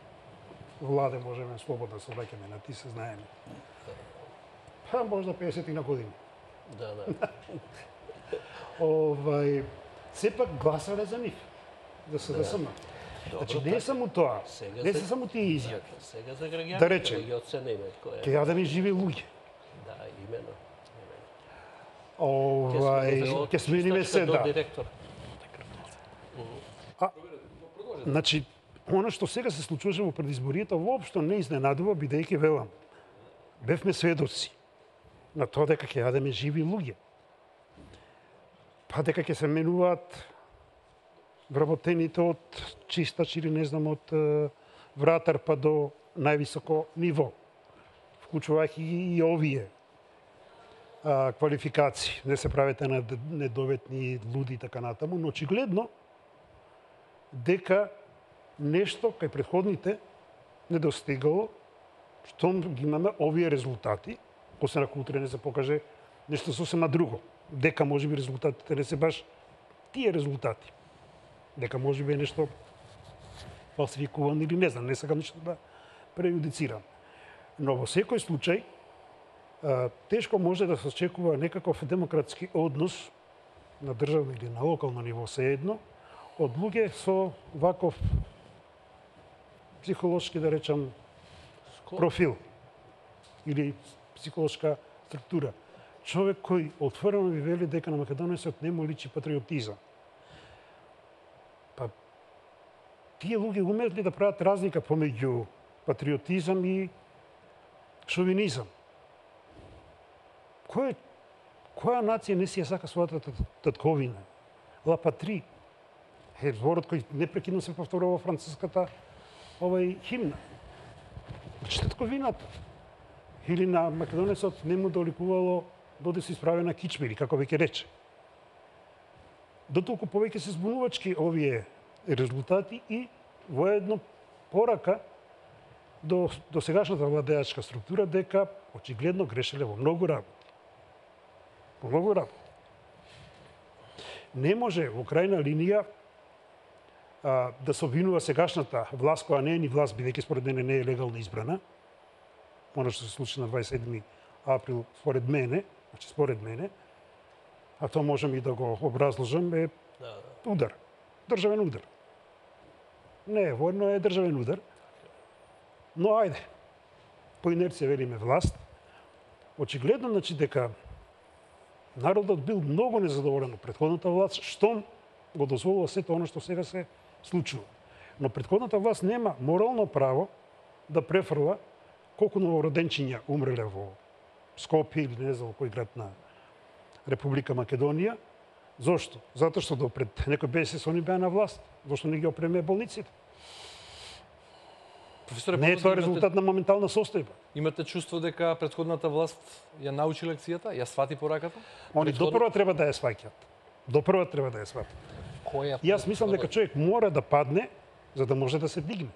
владе можеме слободно се враќаме на ти се знаеме. Па можда 50 на години. Да. Сепак гласале за нив, за СДСМ. Значи не е само тоа. Сега Не за- се само тие изјави. Сега за граѓаните Да речем. ги оцениме кој Ќе е. јадеме живи луѓе. Да, имено. Ќе смениме се, до да. директор. Значи, она што сега се случуваше во предизборијата воопшто не изненадува, бидејќи велам. Бевме сведоци на тоа дека ќе јадеме живи луѓе. Па дека ќе се менуваат вработените од чистач или не знам од вратар па до највисоко ниво, вклучувајќи и овие квалификации. Не се правете на недоветни, луди и така натаму, но очигледно дека нешто кај претходните недостигало, штом ги имаме овие резултати, после на утре не се покаже нешто сосема друго. Дека можеби резултатите не се баш тие резултати. Дека можеби е нешто фалсификувано или не знам, не сакам ништо да преюдицирам. Но во секој случај, тешко може да се очекува некаков демократски однос на државно или на локално ниво сеедно од луѓе со ваков психолошки, да речам, профил или психолошка структура. Човек кој отворено ви вели дека на македонецот не му личи патриотизам. Па, тие луѓе умеат ли да прават разлика помеѓу патриотизам и шовинизам? Која нација не си ја сака својата татковина? Ла патри. Е зборот кој непрекинно се повторува во француската химна. Значи татковината. Или на македонецот не му доликувало доде се исправи на кичма, или како веќе рече. Дотолку повеќе се збунувачки овие резултати и воедно порака до сегашната владеачка структура дека очигледно грешеле во многу работи. Во многу работи. Не може во крајна линија да се обвинува сегашната власт, која не е ни власт, бидејќи според мене не е легално избрана. Оно што се случи на 27 април, според мене, а тоа можем и да го образложам, е удар. Државен удар. Не е војно, е државен удар. Но ајде, по инерција велиме власт. Очигледно, значи, дека народот бил многу незадоволен од претходната власт, штом го дозволува сето оно што сега се случува. Но претходната власт нема морално право да префрла колку новороденчиња умреле во Скопје или не знам во кој град на Република Македонија. Зошто? Затоа што допред некој месец они беа на власт. Зошто не ги опреме болниците? Професоре, Не е тоа резултат на моментална состојба. Имате чувство дека претходната власт ја научи лекцијата, ја свати пораката? Они допрва треба да ја сваќат. Допрва треба да ја сватат. Која Јас мислам дека човек мора да падне за да може да се дигне.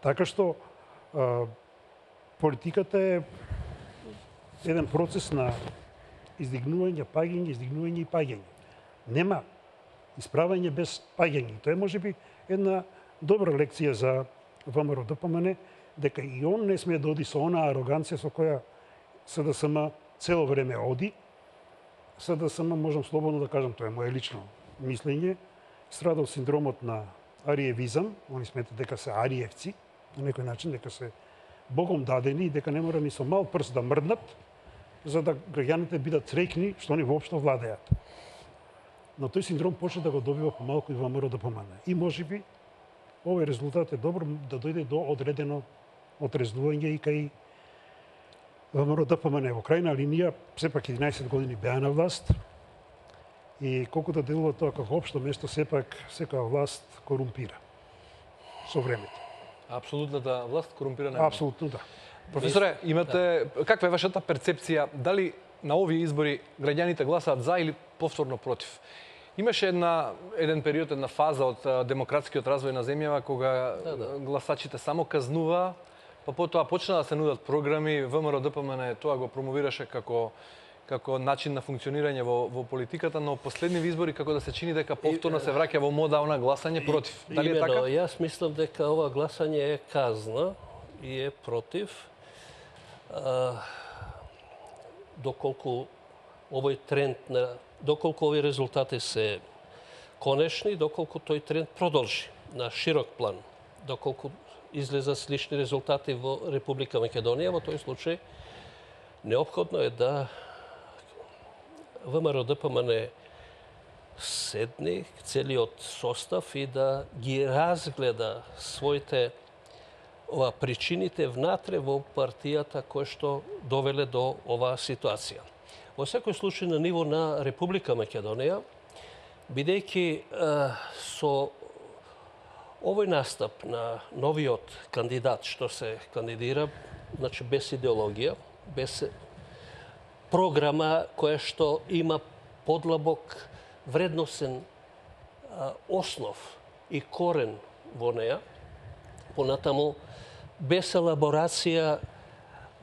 Така што политиката е еден процес на издигнување, паѓање, издигнување и паѓање. Нема исправање без паѓање. Тоа е можеби една добра лекција за ВМРО ДПМН, дека и он не смее да оди со она ароганција со која СДСМ цело време оди. СДСМ, можам слободно да кажам, тоа е моje лично мислење, страдал синдромот на ариевизам. Они сметат дека се ариевци, на некој начин, дека се Богом дадени и дека не мора ни со мал прст да мрднат, за да граѓаните бидат среќни што они воопшто владеат. Но тој синдром почна да го добива помалку и ВМРО ДПМН. И можеби овој резултат е добро да дојде до одредено отрезнување и кај ВМРО ДПМН. Во крајна линија, сепак 11 години беа на власт и колку да делува тоа како општо место, сепак секоја власт корумпира со времето. Апсолутната власт корумпирана. Апсолутно да. Професоре, имате каква е вашата перцепција дали на овие избори граѓаните гласаат за или повторно против? Имаше еден период, една фаза од демократскиот развој на земјава кога гласачите само казнува, па потоа почна да се нудат програми, ВМРО ДПМН тоа го промовираше како начин на функционирање во политиката, но последниви избори како да се чини дека повторно се враќа во мода она гласање против. Дали е така? Јас мислам дека ова гласање е казна и е против. Доколку овој тренд доколку овие резултати се конечни доколку тој тренд продолжи на широк план, доколку излезат слични резултати во Република Македонија. Во тој случај неопходно е да ВМРО ДПМН седни целиот состав и да ги разгледа своите причините внатре во партијата кои што довеле до оваа ситуација. Во секој случај на ниво на Република Македонија, бидејќи со овој настап на новиот кандидат што се кандидира, значи без идеологија, без програма која што има подлабок вредносен основ и корен во неа, понатаму без елаборација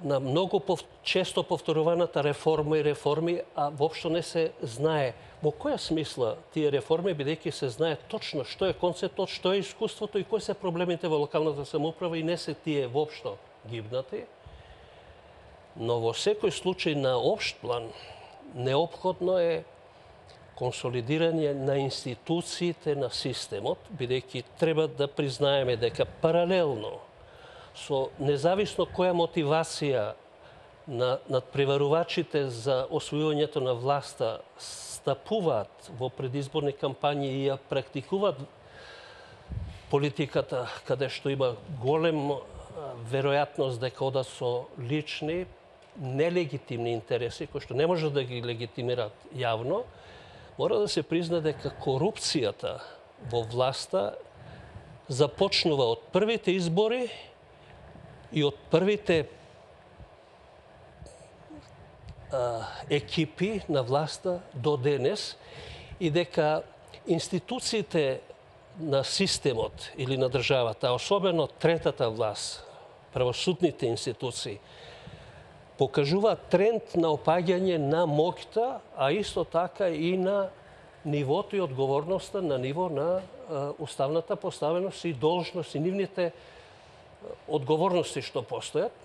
на многу често повторуваната реформи, а воопшто не се знае во која смисла тие реформи, бидејќи се знае точно што е концептот, што е искуството и кои се проблемите во локалната самоуправа и не се тие воопшто гибнати. Но во секој случај на општ план неопходно е консолидирање на институциите на системот, бидејќи треба да признаеме дека паралелно со независно која мотивација над преварувачите за освојувањето на власта стапуваат во предизборни кампањи и ја практикуваат политиката каде што има голем веројатност дека одат со лични, нелегитимни интереси, кои што не може да ги легитимираат јавно, мора да се призна дека корупцијата во власта започнува од првите избори и од првите екипи на власта до денес и дека институциите на системот или на државата, особено третата власт, правосудните институции, покажуваат тренд на опаѓање на моќта, а исто така и на нивото и одговорноста на ниво на уставната поставеност и должност и нивните одговорности што постојат.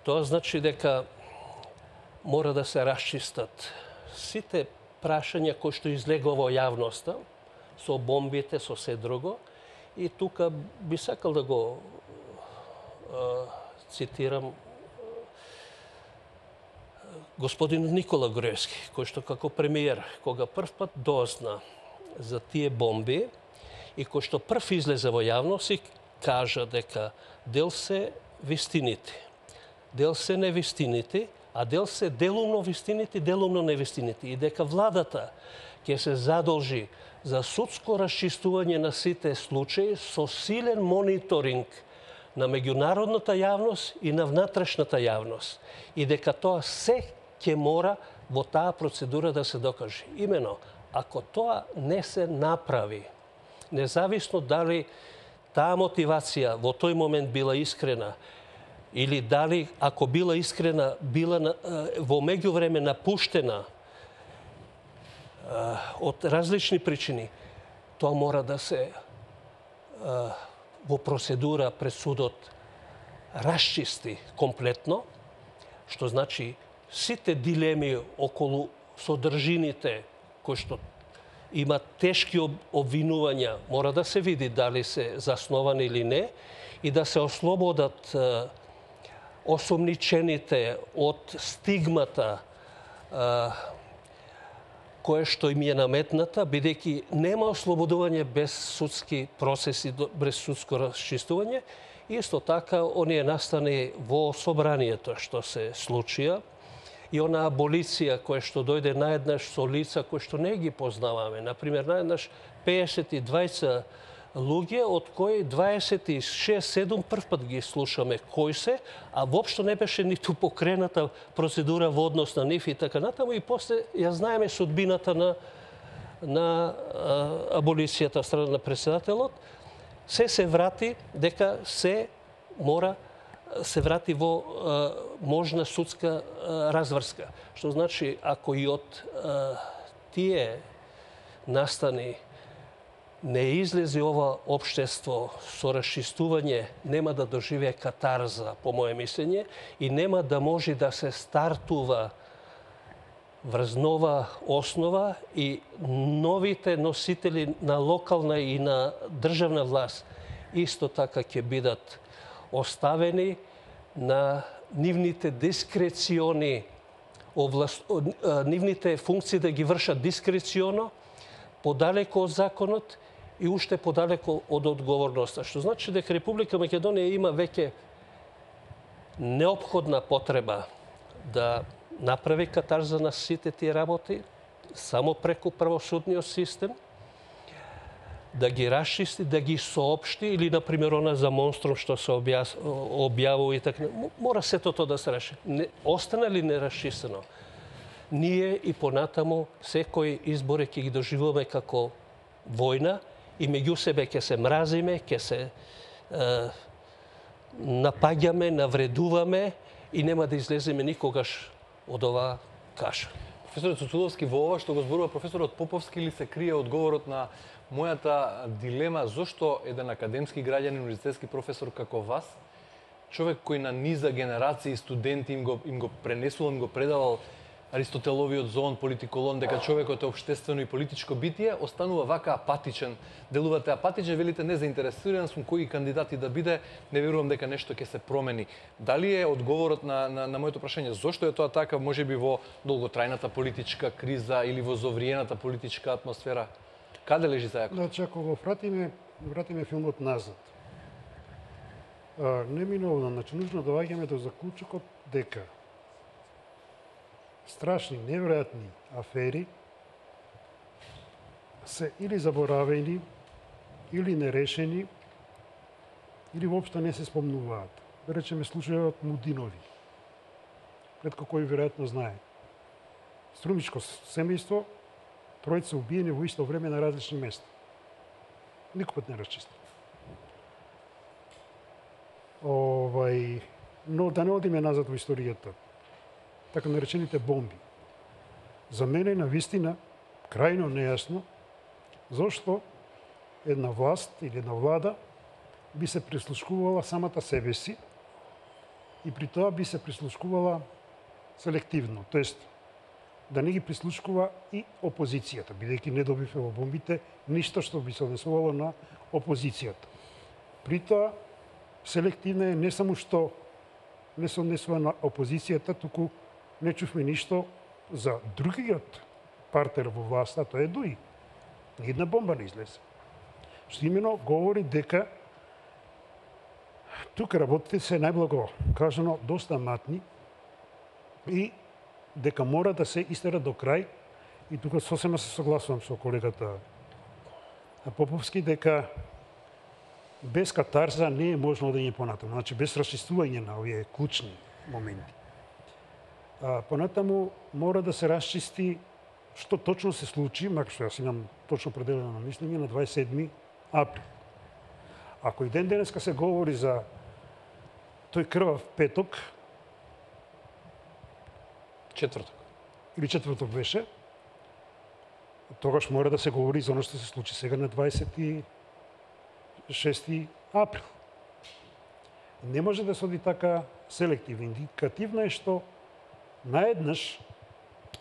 Тоа значи дека мора да се расчистат сите прашања кои што излегува во јавноста, со бомбите, со се друго. И тука би сакал да го цитирам господин Никола Груевски, кој што како премиер, кога прв пат дозна за тие бомби и кој што прв излезе во јавност и кажа дека дел се вистините, дел се невистините, а дел се делумно вистините, делумно невистините. И дека владата ќе се задолжи за судско расчистување на сите случаи со силен мониторинг на меѓународната јавност и на внатрешната јавност. И дека тоа се ќе мора во таа процедура да се докаже. Имено, ако тоа не се направи, независно дали таа мотивација во тој момент била искрена или дали, ако била искрена, била во меѓувреме напуштена од различни причини, тоа мора да се во процедура пред судот расчисти комплетно, што значи сите дилеми околу содржините кои што имат тешки обвинувања, мора да се види дали се засновани или не и да се ослободат осомничените од стигмата кое што им е наметната, бидејќи нема ослободување без судски процеси, без судско расчистување. Исто така, оние настани во собранието што се случија и она аболиција која што дојде наеднаш со лица кои што не ги познаваме. Например, наеднаш 52 луѓе, од кои 26-7 прв пат ги слушаме кои се, а воопшто не беше ниту покрената процедура во однос на нив и така натаму, и после ја знаеме судбината на аболицијата страна на председателот. Се врати дека се мора се врати во можна судска разврска. Што значи, ако и од тие настани не излезе ова општество со расчистување, нема да доживее катарза, по моје мислење, и нема да може да се стартува врз нова основа и новите носители на локална и на државна власт исто така ќе бидат оставени на нивните дискрециони нивните функции да ги вршат дискреционо, подалеку од законот и уште подалеку од одговорноста. Што значи дека Република Македонија има веќе неопходна потреба да направи катарза на сите тие работи само преку правосудниот систем, да ги расчисти, да ги соопшти или, например, она за монструм што се објавува и така. Мора сето тоа да се реши. Остана ли нерасчистено? Ние и понатаму секој избори ќе ги доживуваме како војна и меѓу себе ќе се мразиме, ќе се напаѓаме, навредуваме и нема да излеземе никогаш од оваа каша. Професорот Цуцуловски, во ова што го зборува професорот Поповски, ли се крие одговорот на мојата дилема зошто еден академски граѓанин, универзитетски професор како вас, човек кој на низа генерации студенти им го пренесувал, им го предавал Аристотеловиот зон, политиколон, дека човекот е општествено и политичко битие, останува вака апатичен. Делувате апатичен, велите незаинтересиран сум кои кандидати да биде, не верувам дека нешто ќе се промени. Дали е одговорот на моето прашање зошто е тоа така, можеби во долготрајната политичка криза или во зовриената политичка атмосфера? Каде лежи зајакот? Значи, ако го вратиме филмот назад, неминовно, значи, нужно доаѓаме до заклучокот дека страшни, неверојатни афери се или заборавени, или нерешени, или воопшто не се спомнуваат. Да речеме случајот Мудинови, претко кој веројатно знае. Струмичко семејство, тројца убиени во исто време на различни места. Никогаш не расчисти. Но да не одиме назад во историјата. Така наречените бомби. За мене на вистина крајно нејасно зошто една власт или една влада би се прислушкувала самата себе си и при тоа би се прислушкувала селективно, тоест да не ги прислушкува и опозицијата, бидејќи не добивме во бомбите ништо што би се однесувало на опозицијата. При тоа селективна е не само што не се однесува на опозицијата, туку не чувме ништо за другиот партнер во власта, тоа е ДУИ. Ни една бомба не излезе. Што имено говори дека тука работите се најблаго кажано доста матни и дека мора да се истера до крај, и тука сосема се согласувам со колегата Поповски, дека без катарза не е можно да иде понатаму, значи без расчистување на овие клучни моменти. Понатаму мора да се расчисти што точно се случи, макар што јас имам точно определено мислење, на 27 април. Ако и ден денеска се говори за тој крвав петок, четврток беше, тогаш мора да се говори за оно што се случи сега на 26 април. Не може да се оди така селективно. Индикативно е што наеднаш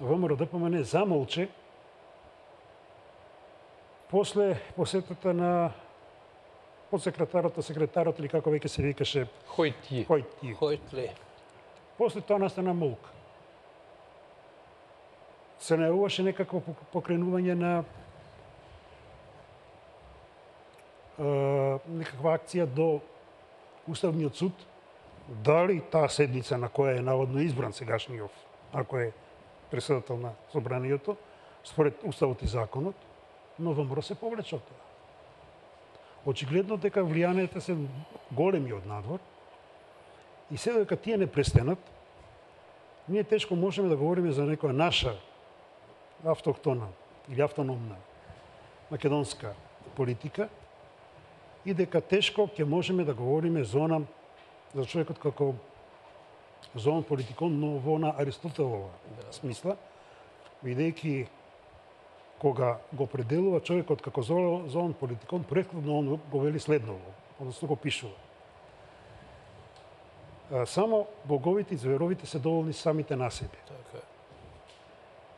ВМРО-ДПМН замолче после посетата на секретарот или како веќе се викаше Хојтли. После тоа настана молка. Се најавуваше некакво покренување на некаква акција до Уставниот суд, дали таа седница на која е наводно избран сегашниот, ако е председател на собранието, според Уставот и законот, но ВМРО се повлече од тоа. Очигледно дека влијанието се големи од надвор и се дека тие не престанат, ние тешко можеме да говориме за некоја наша автохтона или автономна македонска политика и дека тешко ќе можеме да говориме за човекот како зон политикон, но во на Аристотелова смисла, бидејќи кога го пределува човекот како зон политикон, претходно он го вели следново, односно го пишува. Само боговите и зверовите се доволни самите на себе.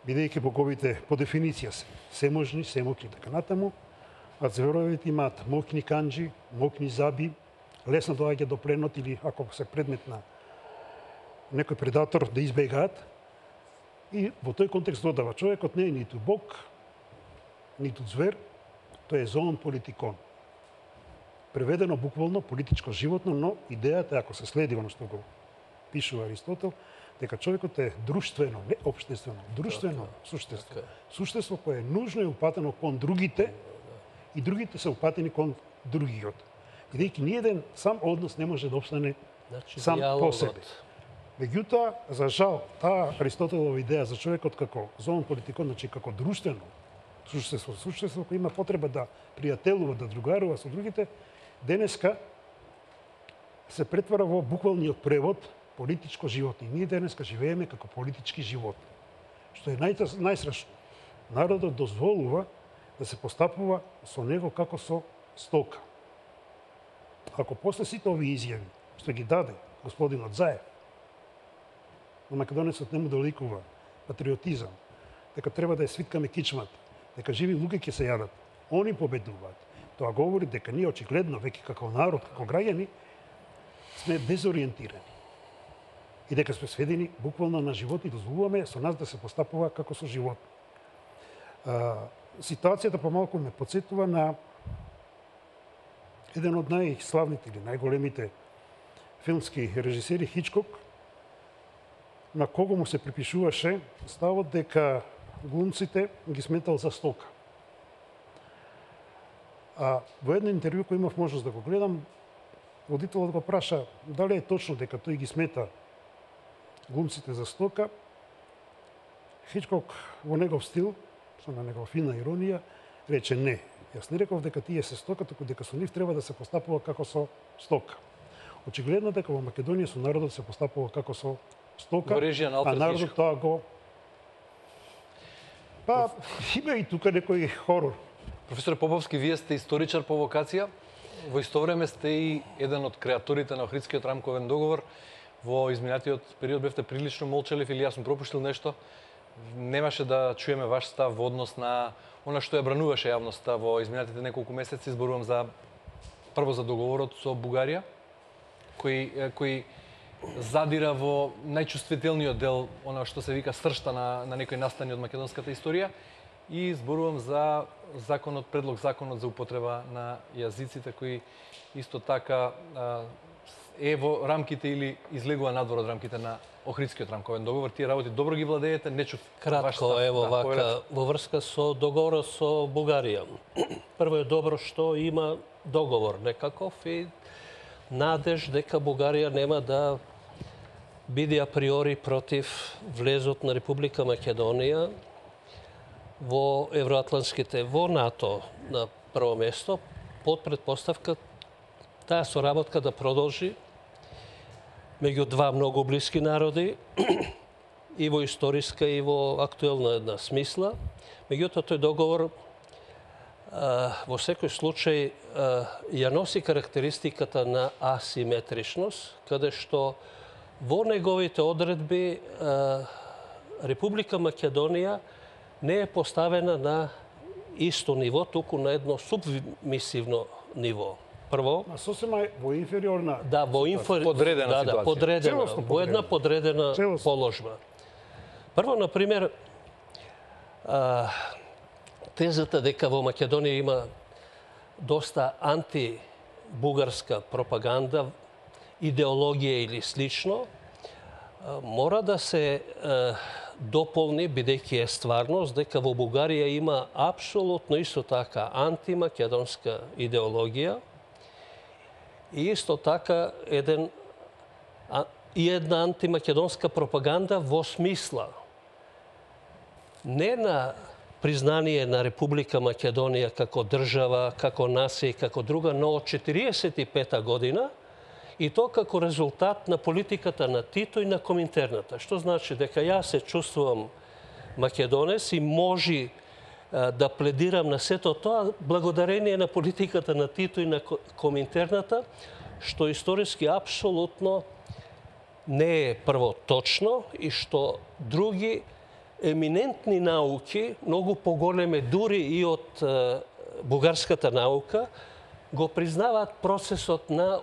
бидејќи боговите по дефиниција се всеможни, всемокни, така натаму, а зверовите имаат моќни канџи, моќни заби, лесно доаѓа до пленот или ако се предмет на некој предатор да избегаат. И во тој контекст додава, човекот не е ниту бог, ниту звер, тој е зоон политикон. Преведено буквално политичко животно, но идејата, ако се следи оно што го пишува Аристотел, дека човекот е друштвено, не општествено, друштвено суштество. Суштество кое е нужно и упатено кон другите и другите се упатени кон другиот. Бидејќи ниеден сам однос не може да опстане сам по себе. Меѓутоа, за жал, таа Аристотелова идеја за човекот како зоон политикон, значи како друштвено суштество кој има потреба да пријателува, да другарува со другите, денеска се претвара во буквалниот превод политичко животни. Ние денеска живееме како политички животни. Што е најстрашно. Народот дозволува да се постапува со него како со стока. Ако после сите овие изјави, што ги даде господинот Заев, на македонецот не му доликува патриотизам, дека треба да ја свиткаме кичмата, дека живи луѓе ќе се јадат, они победнуваат. Тоа говори дека ние очигледно, веќе како народ, како граѓани, сме дезориентирани. И дека сме сведени буквално на живот и дозволуваме со нас да се постапува како со живот. Ситуацијата помалку ме подсетува на еден од најславните или најголемите филмски режисери Хичкок, на кого му се припишуваше ставот дека глумците ги сметал за стока. А во едно интервју кој имав можност да го гледам, водителот го праша дали е точно дека тој ги смета глумците за стока. Хичкок во негов стил, со на негова фина иронија, рече не. Јас не реков дека тие се стока, туку дека со нив треба да се постапува како со стока. Очигледно дека во Македонија со народот се постапува како со стока, а народот тоа го... Па, има и тука некој хорор. Професор Поповски, вие сте историчар по вокација. Во исто време сте и еден од креаторите на Охридскиот рамковен договор. Во изминатиот период бевте прилично молчалив или јас сум пропуштил нешто. Немаше да чуеме ваш став во однос на она што ја брануваше јавноста во изминатите неколку месеци. Зборувам за прво за договорот со Бугарија, кој задира во најчувствителниот дел, она што се вика сршта на некои настани од македонската историја, и зборувам за предлог законот за употреба на јазиците, кои исто така е во рамките или излегува надвор од рамките на Охридскиот рамковен договор. Тие работи добро ги владеете, не чув ваш став. Кратко, ево вака, во врска со договорот со Бугарија. Прво е добро што има договор некаков и надеж дека Бугарија нема да биде априори против влезот на Република Македонија во евроатлантските, во НАТО на прво место, под предпоставка таа соработка да продолжи меѓу два многу блиски народи и во историска и во актуелна една смисла. Меѓутоа тој договор во секој случај ја носи карактеристиката на асиметричност, каде што во неговите одредби Република Македонија не е поставена на исто ниво, туку на едно субмисивно ниво. Прво, сосема во инфериорна. Да, подредена ситуација. Да, подредена, во една подредена положба. Прво, на пример, тезата дека во Македонија има доста антибугарска пропаганда, идеологија или слично, мора да се дополни, бидејќи е стварност, дека во Бугарија има апсолутно исто така антимакедонска идеологија и исто така една антимакедонска пропаганда во смисла не на признание на Република Македонија како држава, како нација и како друга, но од 45 година, и то како резултат на политиката на Тито и на Коминтерната. Што значи дека јас се чувствувам македонец и може да пледирам на сето тоа благодарение на политиката на Тито и на Коминтерната, што историски апсолутно не е прво точно и што други еминентни науки, многу поголеме дури и од бугарската наука, го признаваат процесот на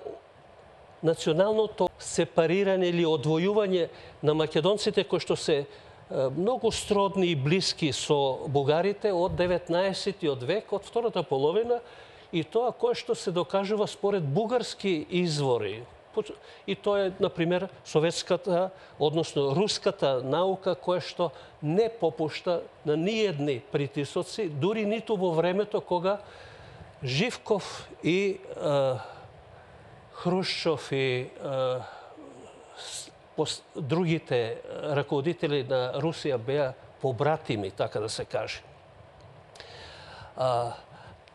националното сепарирање или одвојување на македонците кои што се многу сродни и блиски со бугарите од 19 век, од втората половина, и тоа кое што се докажува според бугарски извори. И тоа е, например, советската, односно руската наука, која што не попушта на ниедни притисоци, дури ниту во времето кога Живков и Хрушчов и другите раководители на Русија беа побратими, така да се каже.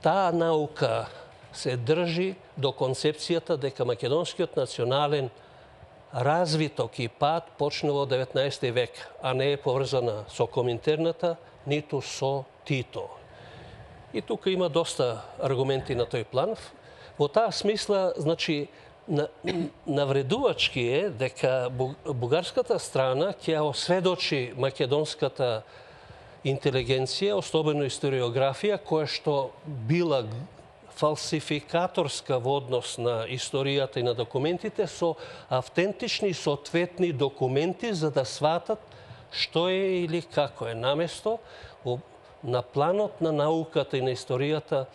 Таа наука се држи до концепцијата дека македонскиот национален развиток и пат почне во 19 век, а не е поврзана со Коминтерната, ниту со Тито. И тука има доста аргументи на тој план. Во таа смисла, значи, навредувачки е дека бугарската страна ќе осведочи македонската интелигенција, особено историографија, која што била фалсификаторска во однос на историјата и на документите, со автентични и соответни документи, за да сватат што е или како е. Наместо на планот на науката и на историјата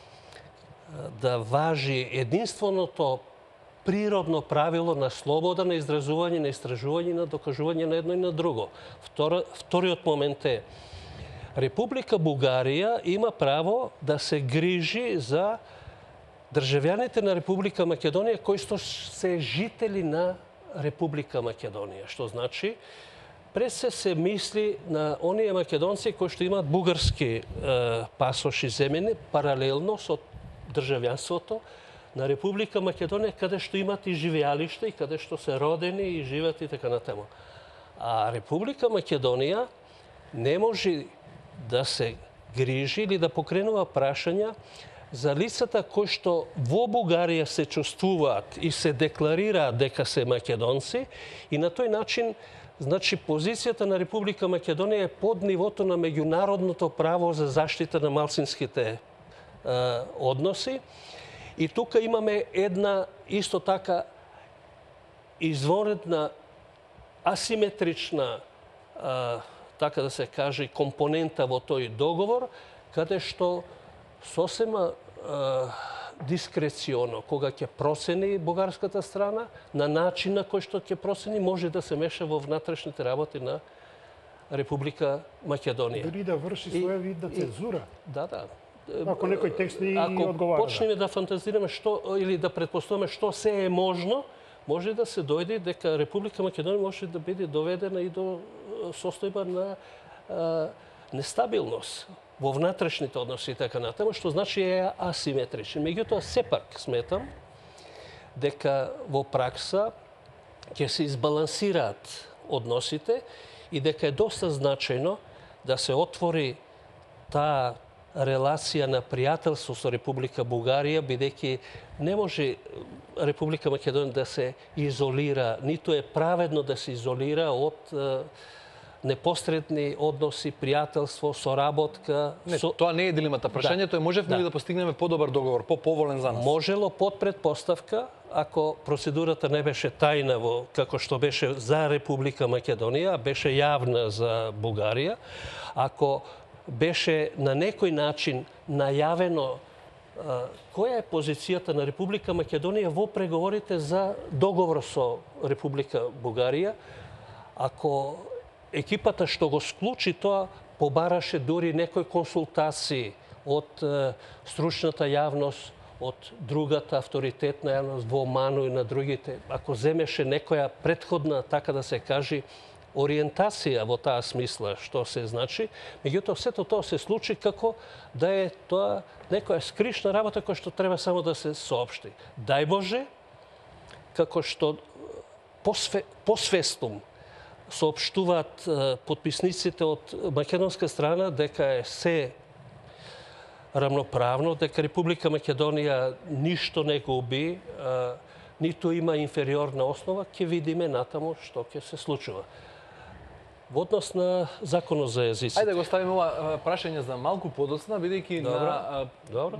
да важи единственото природно правило на слобода на изразување, на истражување, на докажување на едно и на друго. Вториот момент е Република Бугарија има право да се грижи за државјаните на Република Македонија кои што се жители на Република Македонија. Што значи, пред се мисли на оние македонци кои што имаат бугарски пасоши земени, паралелно со државјанството на Република Македонија, каде што имат и живеалишта и каде што се родени и живеат и така натаму. А Република Македонија не може да се грижи или да покренува прашања за лицата кои што во Бугарија се чувствуваат и се декларираат дека се македонци, и на тој начин, значи, позицијата на Република Македонија е под нивото на меѓународното право за заштита на малцинските односи. И тука имаме една исто така извонредна асиметрична, така да се каже, компонента во тој договор, каде што сосема дискреционо, кога ќе процени бугарската страна, на начин на кој што ќе процени, може да се меша во внатрешните работи на Република Македонија. Дори да врши своја вид на цензура. Да. Ако некој текст не одговара. Ако почнеме да фантазираме што или да предпоставаме што се е можно, може да се дојде дека Република Македонија може да биде доведена и до состојба на нестабилност во внатрешните односи и така натаму, што значи е асиметричен. Меѓутоа, сепак сметам дека во пракса ќе се избалансираат односите и дека е доста значајно да се отвори таа релација на пријателство со Република Бугарија, бидејќи не може Република Македонија да се изолира, ниту е праведно да се изолира од непосредни односи, пријателство, соработка. Тоа не е дилемата. Прашањето е можевме ли да постигнеме подобар договор, поповолен за нас? Можело под предпоставка, ако процедурата не беше тајна како што беше за Република Македонија, беше јавна за Бугарија, ако беше на некој начин најавено која е позицијата на Република Македонија во преговорите за договор со Република Бугарија, ако екипата што го склучи тоа побараше дури некои консултации од стручната јавност, од другата авторитетна јавност во ОМАНу и на другите, ако земеше некоја претходна, така да се каже, ориентација во таа смисла, што се значи, меѓутоа сето тоа се случи како да е тоа некоја скришна работа која што треба само да се соопшти. Дај Боже, како што посвестум соопштуваат подписниците од македонска страна дека е се рамноправно, дека Република Македонија ништо не губи, ниту има инфериорна основа, ќе видиме натаму што ќе се случува. Во однос на законот за езиците. Ајде да го ставиме ова прашање за малку подоцна, бидејќи на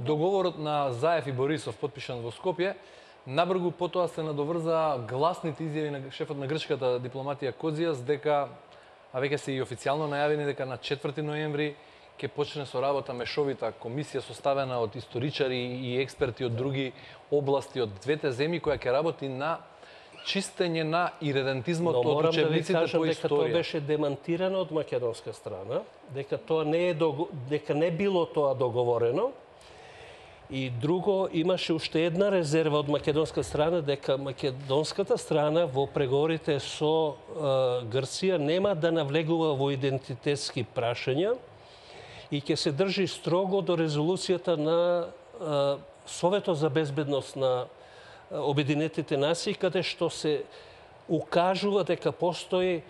договорот на Заев и Борисов подпишан во Скопје, набргу потоа се надоврза гласните изјави на шефот на грчката дипломатија Козијас дека, а веќе се и официјално најавени дека на 4 ноември ќе почне со работа мешовита комисија составена од историчари и експерти од други области од двете земји која ќе работи на чистење на иредентизмот од учебниците по историја. Но морам да ви кажам дека тоа беше демантирано од македонска страна, дека тоа дека не било тоа договорено. И друго, имаше уште една резерва од македонска страна, дека македонската страна во преговорите со Грција нема да навлегува во идентитетски прашања и ќе се држи строго до резолуцијата на Советот за безбедност на Обединетите нации, каде што се укажува дека постои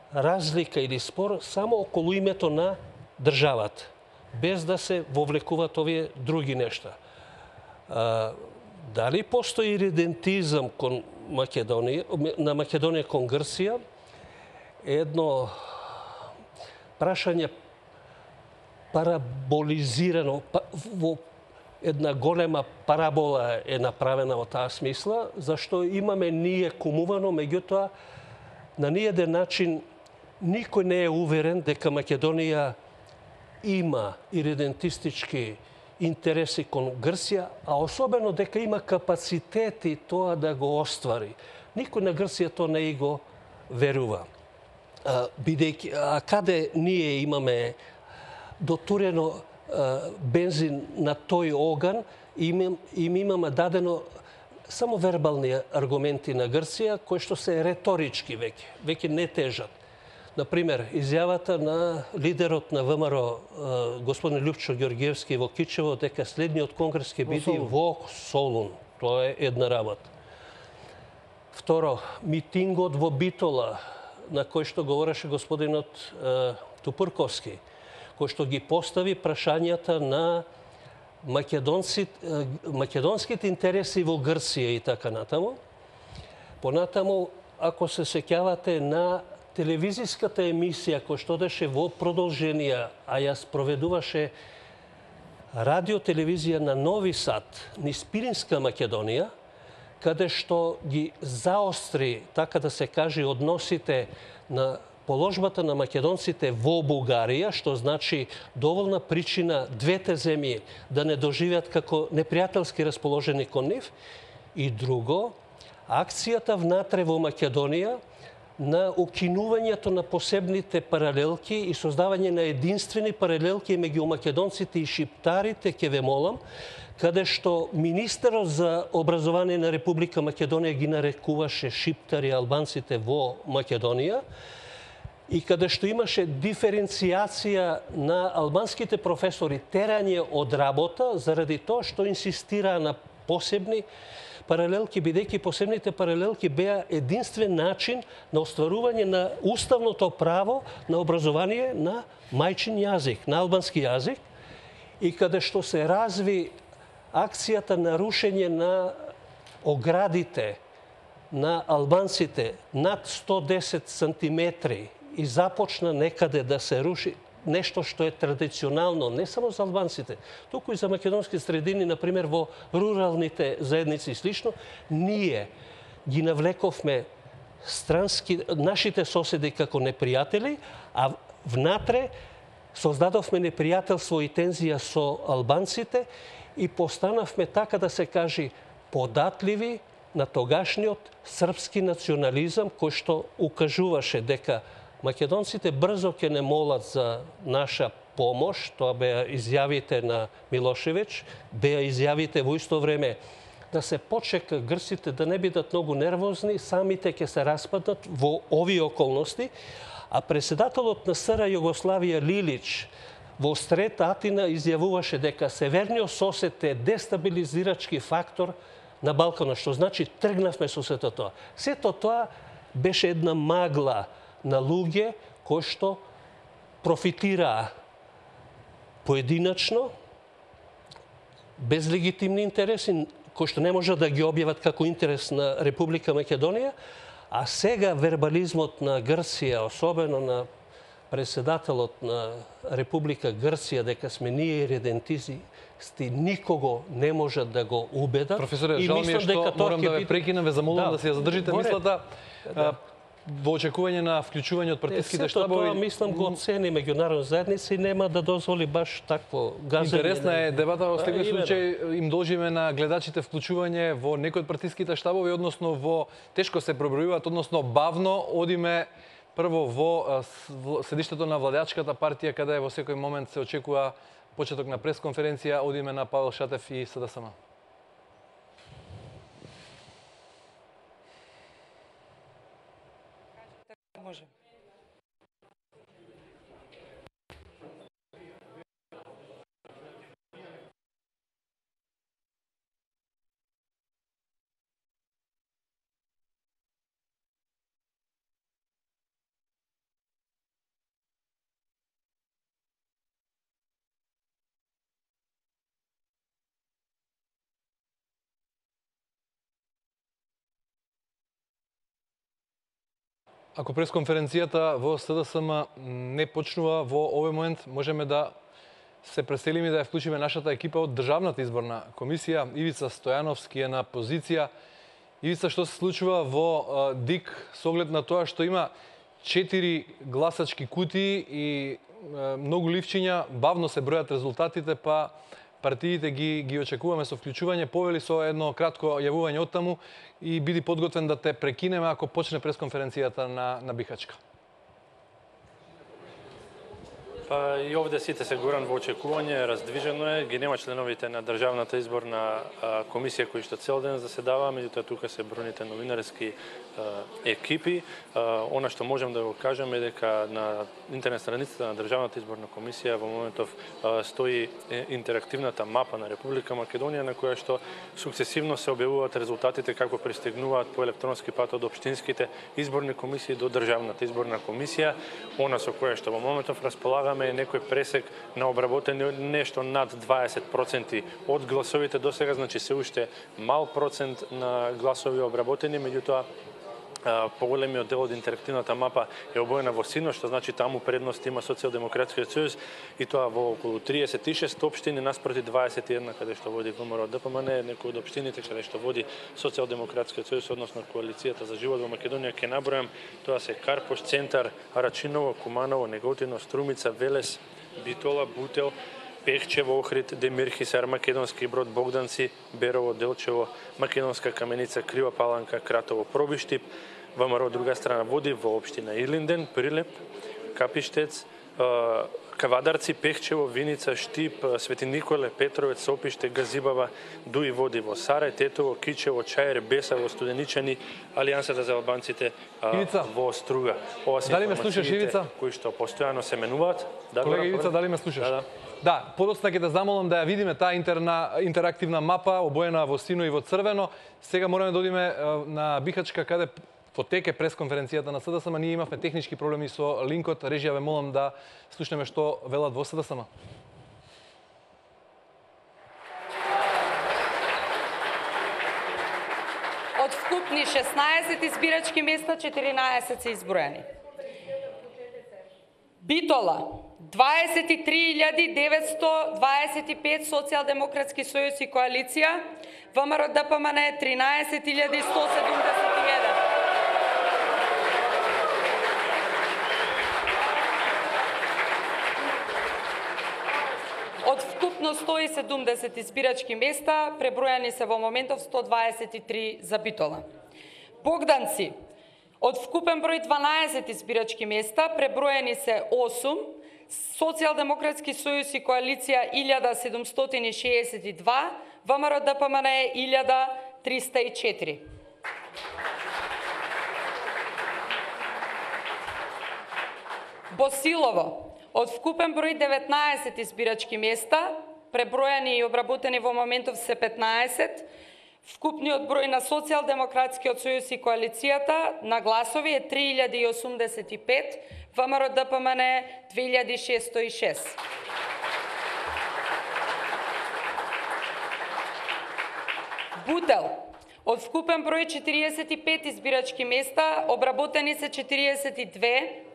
разлика или спор само околу името на државата, без да се вовлекуваат овие други нешта. Дали постои идентизам кон Македонија, на Македонија кон Грција, едно прашање параболизирано, во една голема парабола е направена во таа смисла, зашто имаме ние кумувано, меѓутоа на ниеден начин никој не е уверен дека Македонија има идентистички интереси кон Грција, а особено дека има капацитети тоа да го оствари. Никој на Грција тоа не го верува. Бидејќи, каде ние имаме дотурено бензин на тој оган, им имаме дадено само вербални аргументи на Грција, кои што се реторички веќе не тежат. Например, изјавата на лидерот на ВМРО, господин Љупчо Ѓорѓевски во Кичево, дека следниот конгрес ќе биде во Солун. Тоа е една работа. Второ, митингот во Битола, на кој што говореше господинот Тупурковски, кој што ги постави прашањата на македонските интереси во Грција и така натаму. Понатаму, ако се сеќавате на телевизиската емисија која што беше во продолженија, а ја спроведуваше радиотелевизија на Нови Сад, низ Пиринска Македонија, каде што ги заостри, така да се каже, односите на положбата на македонците во Бугарија, што значи доволна причина двете земји да не доживеат како непријателски расположени кон нив. И друго, акцијата внатре во Македонија на укинувањето на посебните паралелки и создавање на единствени паралелки меѓу македонците и шиптарите, ќе ве молам, каде што министерот за образование на Република Македонија ги нарекуваше шиптари албанците во Македонија, и каде што имаше диференцијација на албанските професори, терање од работа, заради тоа што инсистираа на посебни паралелки, бидејќи посебните паралелки беа единствен начин на остварување на уставното право на образование на мајчин јазик, на албански јазик, и каде што се разви акцијата на рушење на оградите на албанците над 110 сантиметри и започна некаде да се руши нешто што е традиционално не само за албанците, туку и за македонски средини, например во руралните заедници и слично, ние ги навлековме нашите соседи како непријатели, а внатре создадовме непријателство и тензија со албанците и постанавме, така да се каже, податливи на тогашниот српски национализам, кој што укажуваше дека македонците брзо ќе не молат за наша помош, тоа беа изјавите на Милошевиќ, беа изјавите во исто време да се почека грците да не бидат многу нервозни, самите ќе се распаднат во овие околности, а председателот на СР Југославија Лилич во Стрет Атина изјавуваше дека северниот сосед е дестабилизирачки фактор на Балканот, што значи тргнавме со сето тоа. Сето тоа беше една магла на луѓе кои што профитираа поединачно, без легитимни интереси, кои што не можат да ги објават како интерес на Република Македонија, А сега вербализмот на Грција, особено на председателот на Република Грција, дека сме ние редентисти, никого не можат да го убедат. Професоре, жал ми е што морам да ве прекинам, ве замолувам да си ја задржите мислата. Во очекување на вклучување од партиските штабови. Тоа мислам го оцени меѓународна заедница и нема да дозволи баш такво газење. Интересна е дебата, во секој случај им должиме на гледачите вклучување во некои од партиските штабови, односно во тешко се пробројуваат, односно бавно одиме прво во седиштето на владеачката партија, каде во секој момент се очекува почеток на пресконференција, одиме на Павел Шатев и СДСМ. Може. Ако пресконференцијата во СДСМ не почнува во овој момент, можеме да се преселиме и да ја вклучиме нашата екипа од Државната изборна комисија. Ивица Стојановски е на позиција. Ивица, што се случува во ДИК со оглед на тоа што има 4 гласачки кутии и многу ливчиња, бавно се бројат резултатите, па партиите ги очекуваме со вклучување, повели со едно кратко јавување оттаму и биди подготвен да те прекинеме ако почне пресконференцијата на Бихачка. Па и овде сите се горан во очекување, раздвижено е, ги нема членовите на Државната изборна комисија кои што цел ден заседава, меѓутоа тука се бројните новинарски екипи. Она што можам да го кажам е дека на интернет страницата на Државната изборна комисија во моментов стои интерактивната мапа на Република Македонија на која што сукцесивно се објавуваат резултатите како пристигнуваат по електронски пат од општинските изборни комисии до Државната изборна комисија. Она со која што во моментов располагаме е некој пресек на обработени нешто над 20% од гласовите до сега, значи се уште мал процент на гласови обработени, меѓутоа поголемиот дел од интерактивната мапа е обоена во сино, што значи таму предност има Социјалдемократскиот сојуз и тоа во околу 36 општини наспроти 21 каде што води ВМРО ДПМН, некои од општините каде што води Социјалдемократскиот сојуз, односно коалицијата за живот во Македонија, ќе набројам, тоа се Карпош, Центар, Рачиново, Куманово, Неготино, Струмица, Велес, Битола, Бутел, Пехчево, Охрид, Демирхисар, Македонски Брод, Богданци, Берово, Делчево, Македонска Каменица, Крива Паланка, Кратово, Пробиштип. ВМРО од друга страна води во општина Илинден, Прилеп, Капиштец, Кавадарци, Пехчево, Виница, Штип, Свети Николе, Петровец, Сопиште, Газибава, Дуи води во Сарај, Тетово, Кичево, Чајер, Бесаво, Студеничани, Алијансата за албанците во Струга. Ова се дали ме слушаш, Ивица? Кои што постојано се менуваат. Колега Ивица, дали ме слушаш? Да, подоцна ќе да замолам да ја видиме таа интерактивна мапа обоена во сино и во црвено. Сега мораме да одиме на Бихачка каде потеке пресконференцијата на СДСМ. Ние имавме технички проблеми со линкот. Режија ве молам да слушнеме што велат во СДСМ. Од вкупни 16 избирачки места, 14 се изброени. Битола 23.925 Социјалдемократски сојуз и коалиција, ВМРО ДПМН 13.171. Од вкупно 170 избирачки места, пребројани се во моментов 123 за Битола. Богданци, од вкупен број 12 избирачки места, пребројани се 8, Социјалдемократски сојуз и коалиција 1762, ВМРО ДПМН 1304. Босилово, од вкупен број 19 избирачки места, пребројани и обработени во моментов се 15, вкупниот број на Социјалдемократскиот сојуз и коалицијата на гласови е 3085, ВМРО ДПМН 2606. Бутел, Од вкупен број 45 избирачки места, обработени се 42,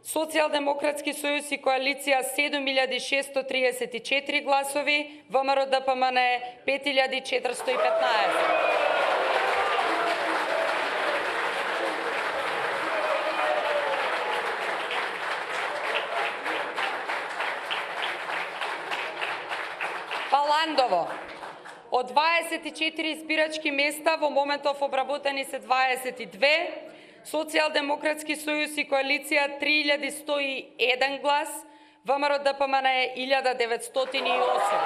Социјалдемократски сојуз и коалиција 7634 гласови, ВМРО ДПМН 5415. Паландово. Од 24 избирачки места во моментов обработени се 22, Социјалдемократски сојуз и коалиција 3101 глас, ВМРО ДПМН 1908.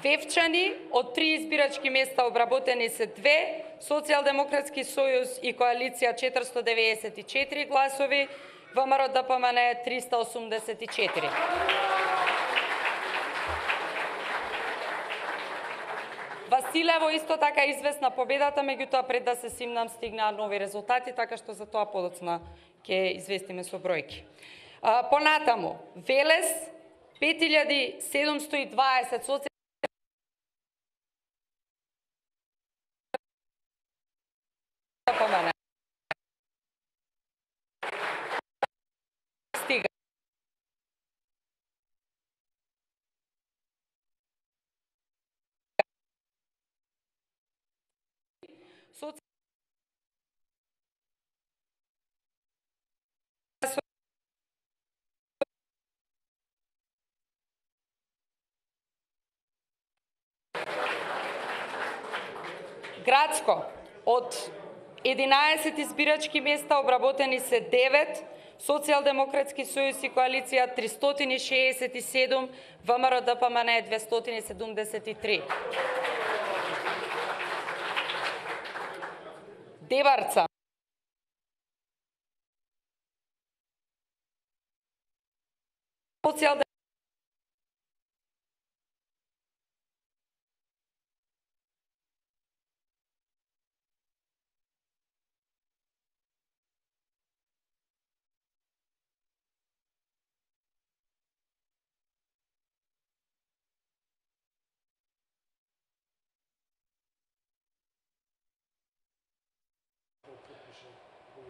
Вевчани од 3 избирачки места обработени се 2, Социјалдемократски сојуз и коалиција 494 гласови, ВМРО ДПМН 384. Василево исто така известна победата, меѓутоа пред да се симнам стигнаа нови резултати, така што за тоа подоцна ќе известиме со бројки. Понатаму, Велес 5720 социјални стига. Градско, од 11 избирачки места обработени се 9, Социјалдемократски сојуз и коалиција 367, ВМРО ДПМН 273. Деварца. Социјалдемократски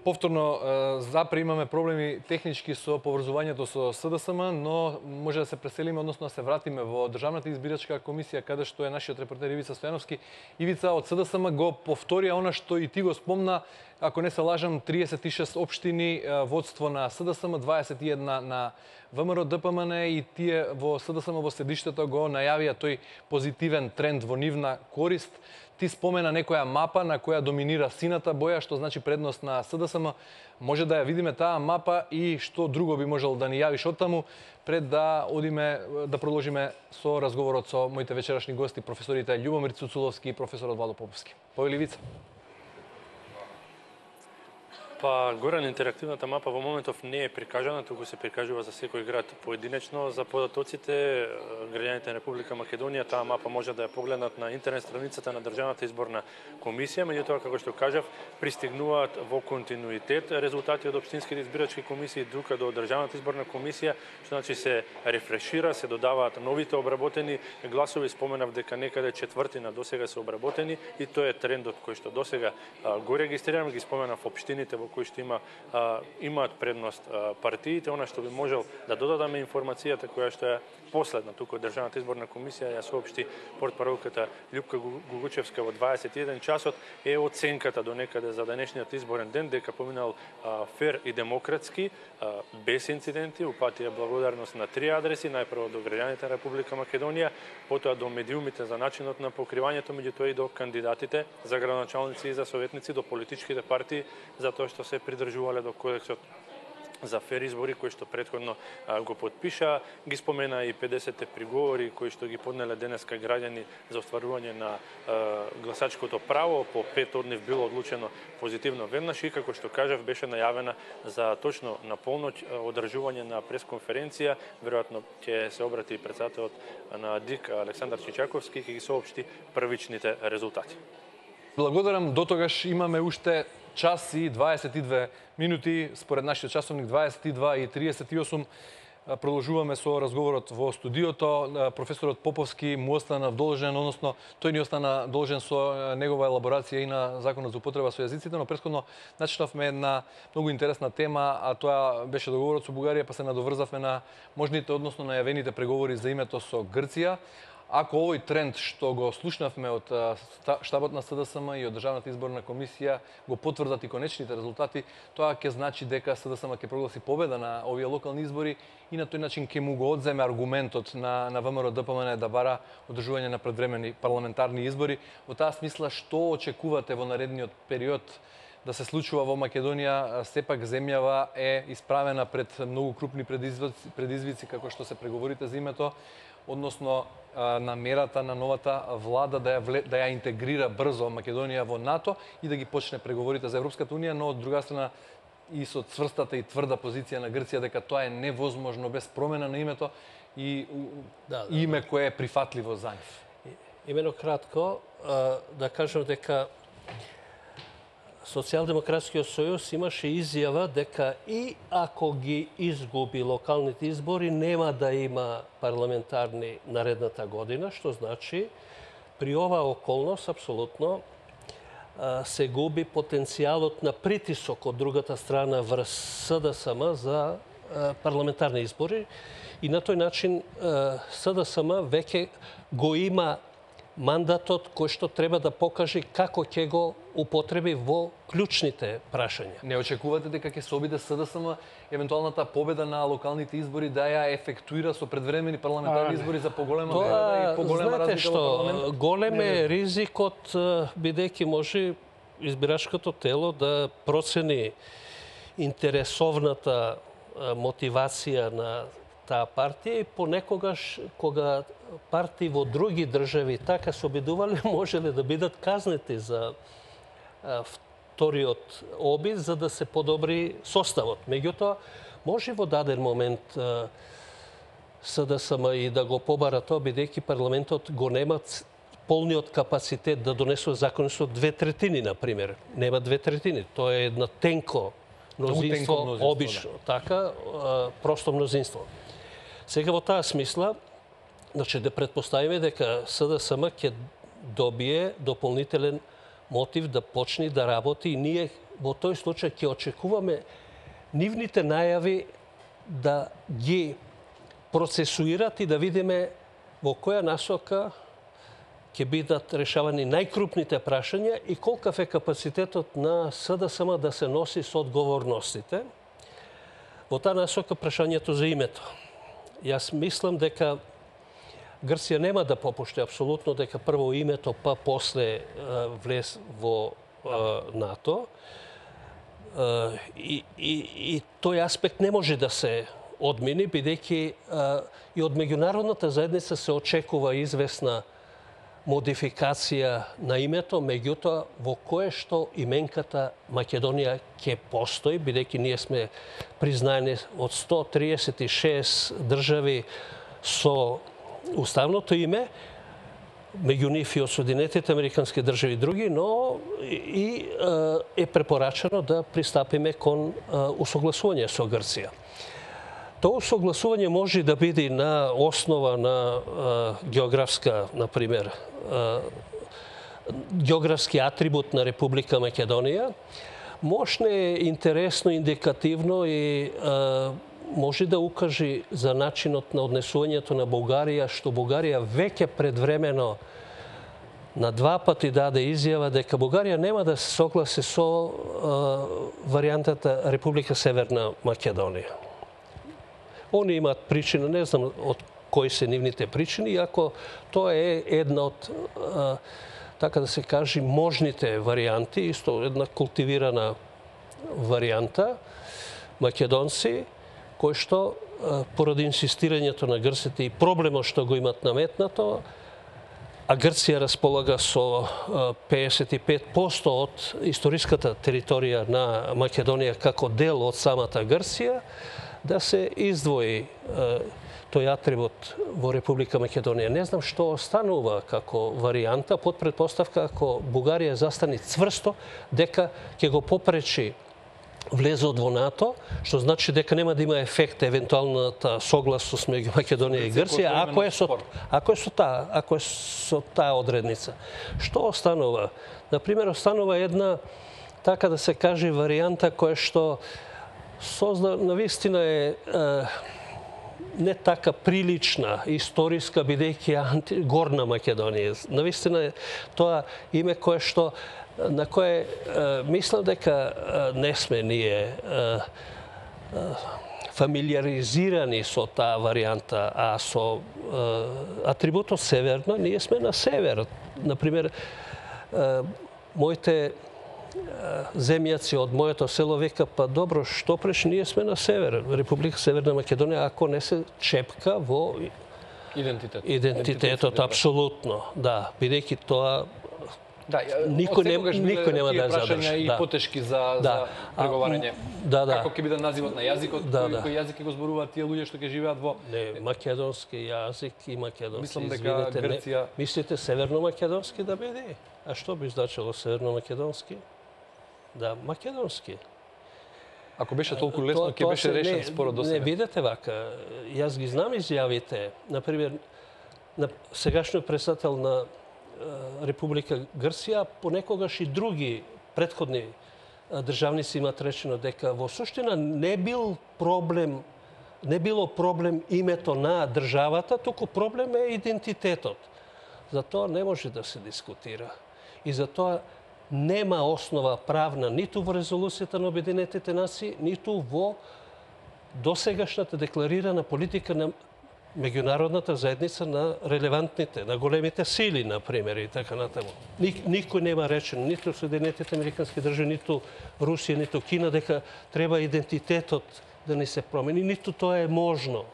Повторно запре имаме проблеми технички со поврзувањето со СДСМ, но може да се преселиме, односно да се вратиме во Државната избирачка комисија, каде што е нашиот репортер Ивица Стојановски. Ивица, од СДСМ го повторија она што и ти го спомна, ако не се лажам, 36 општини, водство на СДСМ, 21 на ВМРО ДПМН и тие во СДСМ во седиштето го најавија тој позитивен тренд во нивна корист. Ти спомена некоја мапа на која доминира сината боја, што значи предност на СДСМ. Може да ја видиме таа мапа и што друго би можел да ни јавиш оттаму, пред да одиме да продолжиме со разговорот со моите вечерашни гости, професорите Љубомир Цуцуловски и професорот Владо Поповски. Повели Вица. Па, Горан, интерактивната мапа во моментов не е прикажана, туку се прикажува за секој град поединечно. За податоците, граѓаните на Република Македонија, таа мапа може да ја погледнат на интернет страницата на Државната изборна комисија. Меѓутоа, како што кажав, пристигнуваат во континуитет резултати од општинските избирачки комисии дука до Државната изборна комисија, што значи се рефрешира, се додаваат новите обработени гласови. Споменав дека некаде четвртина досега се обработени и тоа е трендот кој што досега го регистрирам, ги споменав општините во кои што имаат предност партиите. Она што би можел да додадаме информацијата која што е последна туку Државната изборна комисија ја соопшти портпаролката Љупка Гугучевска во 21 часот е оценката до некаде за денешниот изборен ден дека поминал фер и демократски, без инциденти, упатија благодарност на 3 адреси, најпрво до граѓаните на Република Македонија, потоа до медиумите за начинот на покривањето, меѓутоа и до кандидатите за градоначалници и за советници, до политичките партии, за тоа што се придржувале до кодексот за фер избори кои што претходно го подпиша. Ги спомена и 50-те приговори кои што ги поднеле денеска граѓани за остварување на гласачкото право. По 5 од нив било одлучено позитивно веднаш и, како што кажав, беше најавена за точно на полноќ одржување на пресконференција. Веројатно ќе се обрати и председателот на ДИК Александар Чичаковски и ќе ги соопшти првичните резултати. Благодарам. Дотогаш имаме уште час и 22 минути, според нашиот часовник 22:38. продолжуваме со разговорот во студиото. Професорот Поповски му остана должен, односно тој ни остана должен со негова елаборација и на Законот за употреба со јазиците, но претходно начнавме една многу интересна тема, а тоа беше договорот со Бугарија, па се надоврзавме на можните, односно најавените преговори за името со Грција. Ако овој тренд што го слушнавме од штабот на СДСМ и од Државната изборна комисија го потврдат и конечните резултати, тоа ќе значи дека СДСМ ќе прогласи победа на овие локални избори и на тој начин ќе му го одземе аргументот на ВМРО ДПМН да бара одржување на предвремени парламентарни избори. Во таа смисла, што очекувате во наредниот период да се случува во Македонија? Сепак земјава е исправена пред многу крупни предизвици како што се преговорите за името, односно намерата на новата влада да ја интегрира брзо Македонија во НАТО и да ги почне преговорите за Европската унија, но од друга страна и со цврстата и тврда позиција на Грција дека тоа е невозможно без промена на името и име кое е прифатливо за нив. Имено кратко да кажам дека Социјалдемократскиот сојуз имаше изјава дека и ако ги изгуби локалните избори, нема да има парламентарни наредната година, што значи при оваа околност апсолутно се губи потенцијалот на притисок од другата страна врз СДСМ за парламентарни избори и на тој начин СДСМ веќе го има мандатот кој што треба да покаже како ќе го употреби во клучните прашања. Не очекувате дека ќе се обиде СДСМ евентуалната победа на локалните избори да ја ефектуира со предвремени парламентарни избори за поголема победа и поголема разлика во парламентот? Знаете што, голем е ризикот бидејќи може избирачкото тело да процени интересовната мотивација на таа партија и понекогаш кога партии во други држави така се обидувале, можеле да бидат казнети за вториот обид за да се подобри составот. Меѓутоа, може во даден момент СДСМ и да го побара тоа, бидејќи парламентот го нема полниот капацитет да донесува закони со 2/3, например. Нема 2/3. Тоа е една тенко мнозинство, обично, така, просто мнозинство. Сега во таа смисла, значи да претпоставиме дека СДСМ ќе добие дополнителен мотив да почне да работи и ние во тој случај ќе очекуваме нивните најави да ги процесуират и да видиме во која насока ќе бидат решавани најкрупните прашања и колкав е капацитетот на СДСМ да се носи со одговорностите. Во таа насока прашањето за името. Јас мислам дека Грција нема да попушти апсолутно, дека прво името, па после влез во НАТО. И тој аспект не може да се одмини, бидејќи и од меѓународната заедница се очекува известна модификација на името, меѓутоа во кое што именката Македонија ќе постои, бидејќи ние сме признаени од 136 држави со уставното име, меѓу нив и од Соединетите Американски држави и други, но и е препорачано да пристапиме кон усогласување со Грција. Тоа усогласување може да биде на основа на географска, например, географски атрибут на Република Македонија. Мошне е интересно, индикативно и може да укаже за начинот на однесувањето на Бугарија, што Бугарија веќе предвремено на два пати даде изјава дека Бугарија нема да се согласи со варијантата Република Северна Македонија. Они имаат причина, не знам од кои се нивните причини, иако тоа е една од, така да се каже, можните варијанти, исто една култивирана варијанта, македонци, кој што поради инсистирањето на грците и проблемот што го имат наметнато, а Грција располага со 55% од историската територија на Македонија како дел од самата Грција, да се издвои тој атрибут во Република Македонија. Не знам што останува како варијанта, под предпоставка ако Бугарија застане цврсто дека ќе го попречи влезот во НАТО, што значи дека нема да има ефект евентуалната согласност меѓу Македонија и Грција, ако е со таа одредница. Што останува? Например, останува една, така да се каже, варијанта која што навистина е не така прилична, историска, бидејќи Горна Македонија. Навистина е тоа име кое што на кое мислам дека не сме ние фамилиаризирани со таа варијанта, а со атрибутот северна, ние сме на север. Например, моите земјаци од моето село века, па добро, што преш, ние сме на север, Република Северна Македонија, ако не се чепка во идентитетот, апсолутно, да, бидејќи тоа никој нема да задржи. И потешки за преговарање. Како ќе биде називот на јазикот, кој јазик ќе го зборуваат тие луѓе што ќе живеат во... Не, македонски јазик и македонски. Мислам дека Грција... Мислите северно-македонски да биде? А што би значило северно-македонски? Да, македонски. Ако беше толку лесно, ќе беше решен спорот до сега. Не, видете вака, јас ги знам изјавите. Например, сегашниот председател на Република Грција, понекогаш и други претходни државници имаат речено дека во суштина не било проблем името на државата, туку проблем е идентитетот. Затоа не може да се дискутира. И затоа нема основа правна ниту во резолуцијата на Обединетите нации, ниту во досегашната декларирана политика на меѓународната заедница на релевантните, на големите сили, например, и така натаму. Никој нема речено, ниту Соединетите американски држави, ниту Русија, ниту Кина, дека треба идентитетот да не се промени, ниту тоа е можно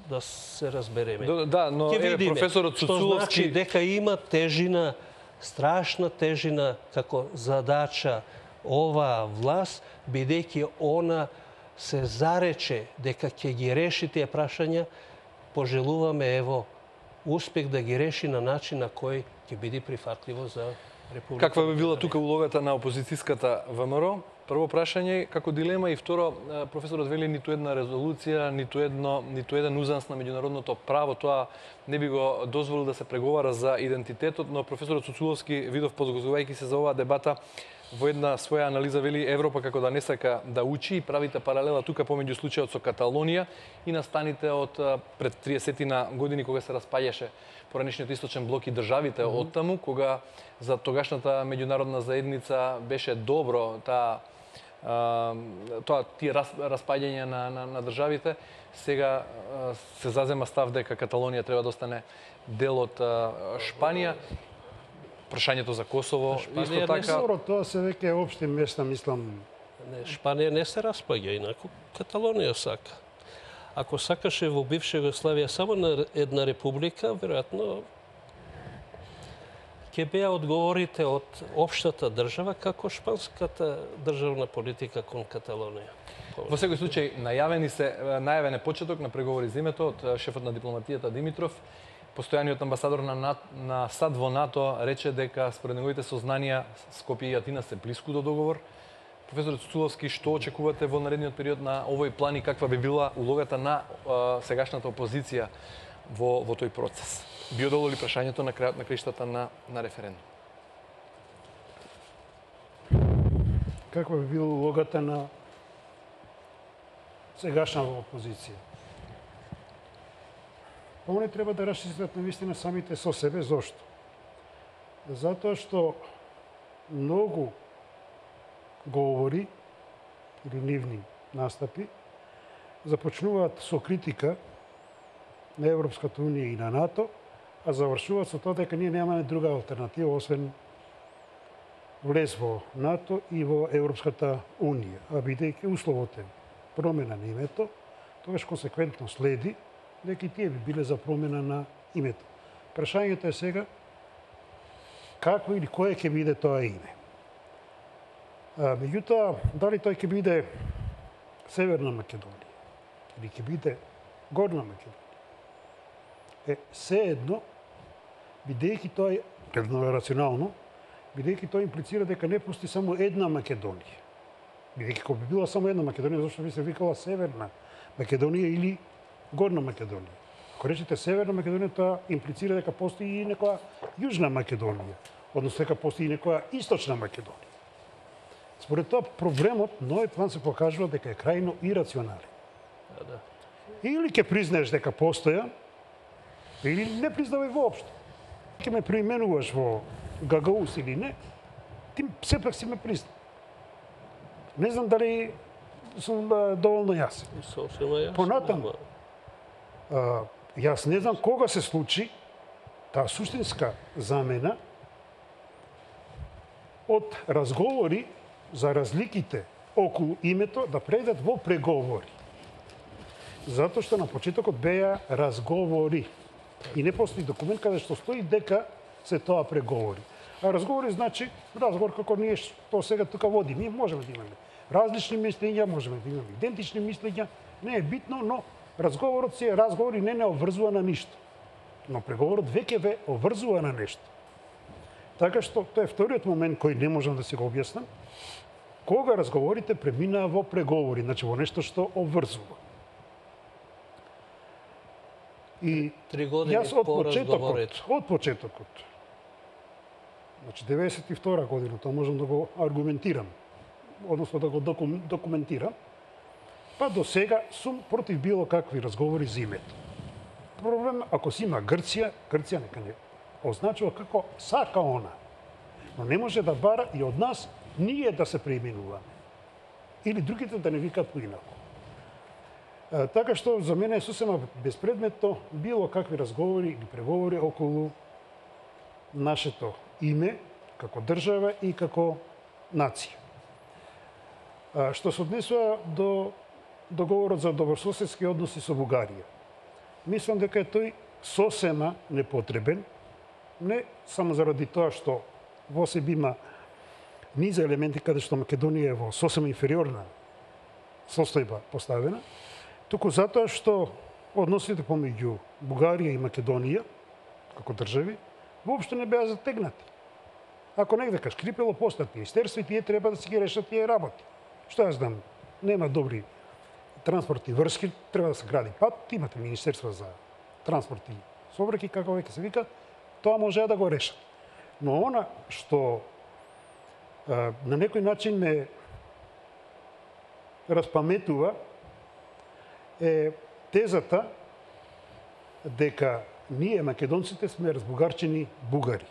да се разбереме. Да, но професорот Цуцуловски... Што значи дека има тежина, страшна тежина како задача оваа власт, бидејќи она се зарече дека ќе ги реши тие прашања, пожелуваме ево успех да ги реши на начин на кој ќе биде прифатливо за Република. Каква би била тука улогата на опозицијската ВМРО? Прво прашање како дилема и второ, професорот вели ниту една резолуција, ниту еден узанс на меѓународното право, тоа не би го дозволил да се преговара за идентитетот, но професорот Цуцуловски, видов подготвувајќи се за оваа дебата, во една своја анализа вели Европа како да не сака да учи и правите паралела тука помеѓу случајот со Каталонија и настаните од пред 30 години кога се распаѓаше поранешниот источен блок и државите од таму, кога за тогашната меѓународна заедница беше добро тие распаѓања на државите, сега се зазема став дека Каталонија треба да остане дел од Шпанија. Прашањето за Косово, исто така... Тоа се веќе општи места, мислам... Шпанија не се распаѓа, инаку Каталонија сака. Ако сакаше во бивша Југославија само на една република, веројатно ќе беа одговорите од општата држава како шпанската државна политика кон Каталонија. Во секој случај, најавен е почеток на преговори за името од шефот на дипломатијата Димитров. Постојаниот амбасадор на САД во НАТО рече дека според неговите сознанија Скопје и Атина се блиску до договор. Професор Цуцуловски, што очекувате во наредниот период на овој план и каква би била улогата на сегашната опозиција во тој процес? Би одоло ли прашањето на крајот на краиштата на референдум? Каква би била улогата на сегашната опозиција? Они треба да расчистат навистина самите со себе. Зошто? Затоа што многу говори или нивни настапи започнуваат со критика на Европската унија и на НАТО, а завршуваат со тоа дека ние немаме друга алтернатива освен влез во НАТО и во Европската унија. А бидејќи условот е промена на името, тогаш консеквентно следи дека и тие би биле за промена на името. Прашањето е сега какво или кое ќе биде тоа име. Меѓутоа, дали тој ќе биде Северна Македонија или ќе биде Горна Македонија, се едно, бидејќи тој, рационално, бидејќи тој имплицира дека не постои само една Македонија. Бидејќи кога би била само една Македонија, зашто би се викала Северна Македонија или Горна Македонија? Ако речете Северна Македонија, тоа имплицира дека постои и некоја Јужна Македонија, односно дека постои и некоја Источна Македонија. Според тоа, проблемот на овој план се покажува дека е крајно ирационален. Или ќе признаеш дека постоја, или не признавај воопшто. Ќе ме преименуваш во Гагаус или не, ти сепак си ме призна. Не знам дали сум доволно јасен. Сосема јасно. Понатаму, јас не знам кога се случи таа суштинска замена од разговори за разликите околу името да предат во преговори. Затоа што на почетокот беа разговори. И не постои документ каде што стои дека се тоа преговори. А разговори значи разговор како ние што сега тука водиме. Ние можеме да имаме различни мислења, можеме да имаме идентични мислења, не е битно, но разговорот си е разговор и не обврзува на ништо. Но преговорот веќе ве обврзува на нешто. Така што тоа е вториот момент кој не можам да си го објаснам. Кога разговорите преминаа во преговори, значи во нешто што обврзува. И 3 години јас од по разговорите. почетокот, значи 92 година, тоа можам да го аргументирам, односно да го документирам, па до сега сум против било какви разговори за името. Проблем, ако си има Грција, Грција нека не означува како сака она. Но не може да бара и од нас ние да се преименуваме. Или другите да не викат поинаку. Така што за мене е сосема безпредметно било какви разговори или преговори околу нашето име како држава и како нација. Што се однесува до договорот за добрососедски односи со Бугарија. Мислам дека е тој сосема непотребен, не само заради тоа што во себе има низа елементи каде што Македонија е во сосема инфериорна состојба поставена, туку затоа што односите помеѓу Бугарија и Македонија, како држави, воопшто не беа затегнати. Ако негде шкрипело постат министерство и тие треба да си ги решат тие работи. Што ја знам, нема добри транспортни врски, треба да се гради пат, имате Министерство за транспорт и сообраќај, како веќе се вика, тоа може да го решат. Но она што на некој начин ме распаметува е тезата дека ние, македонците, сме разбугарчени бугари.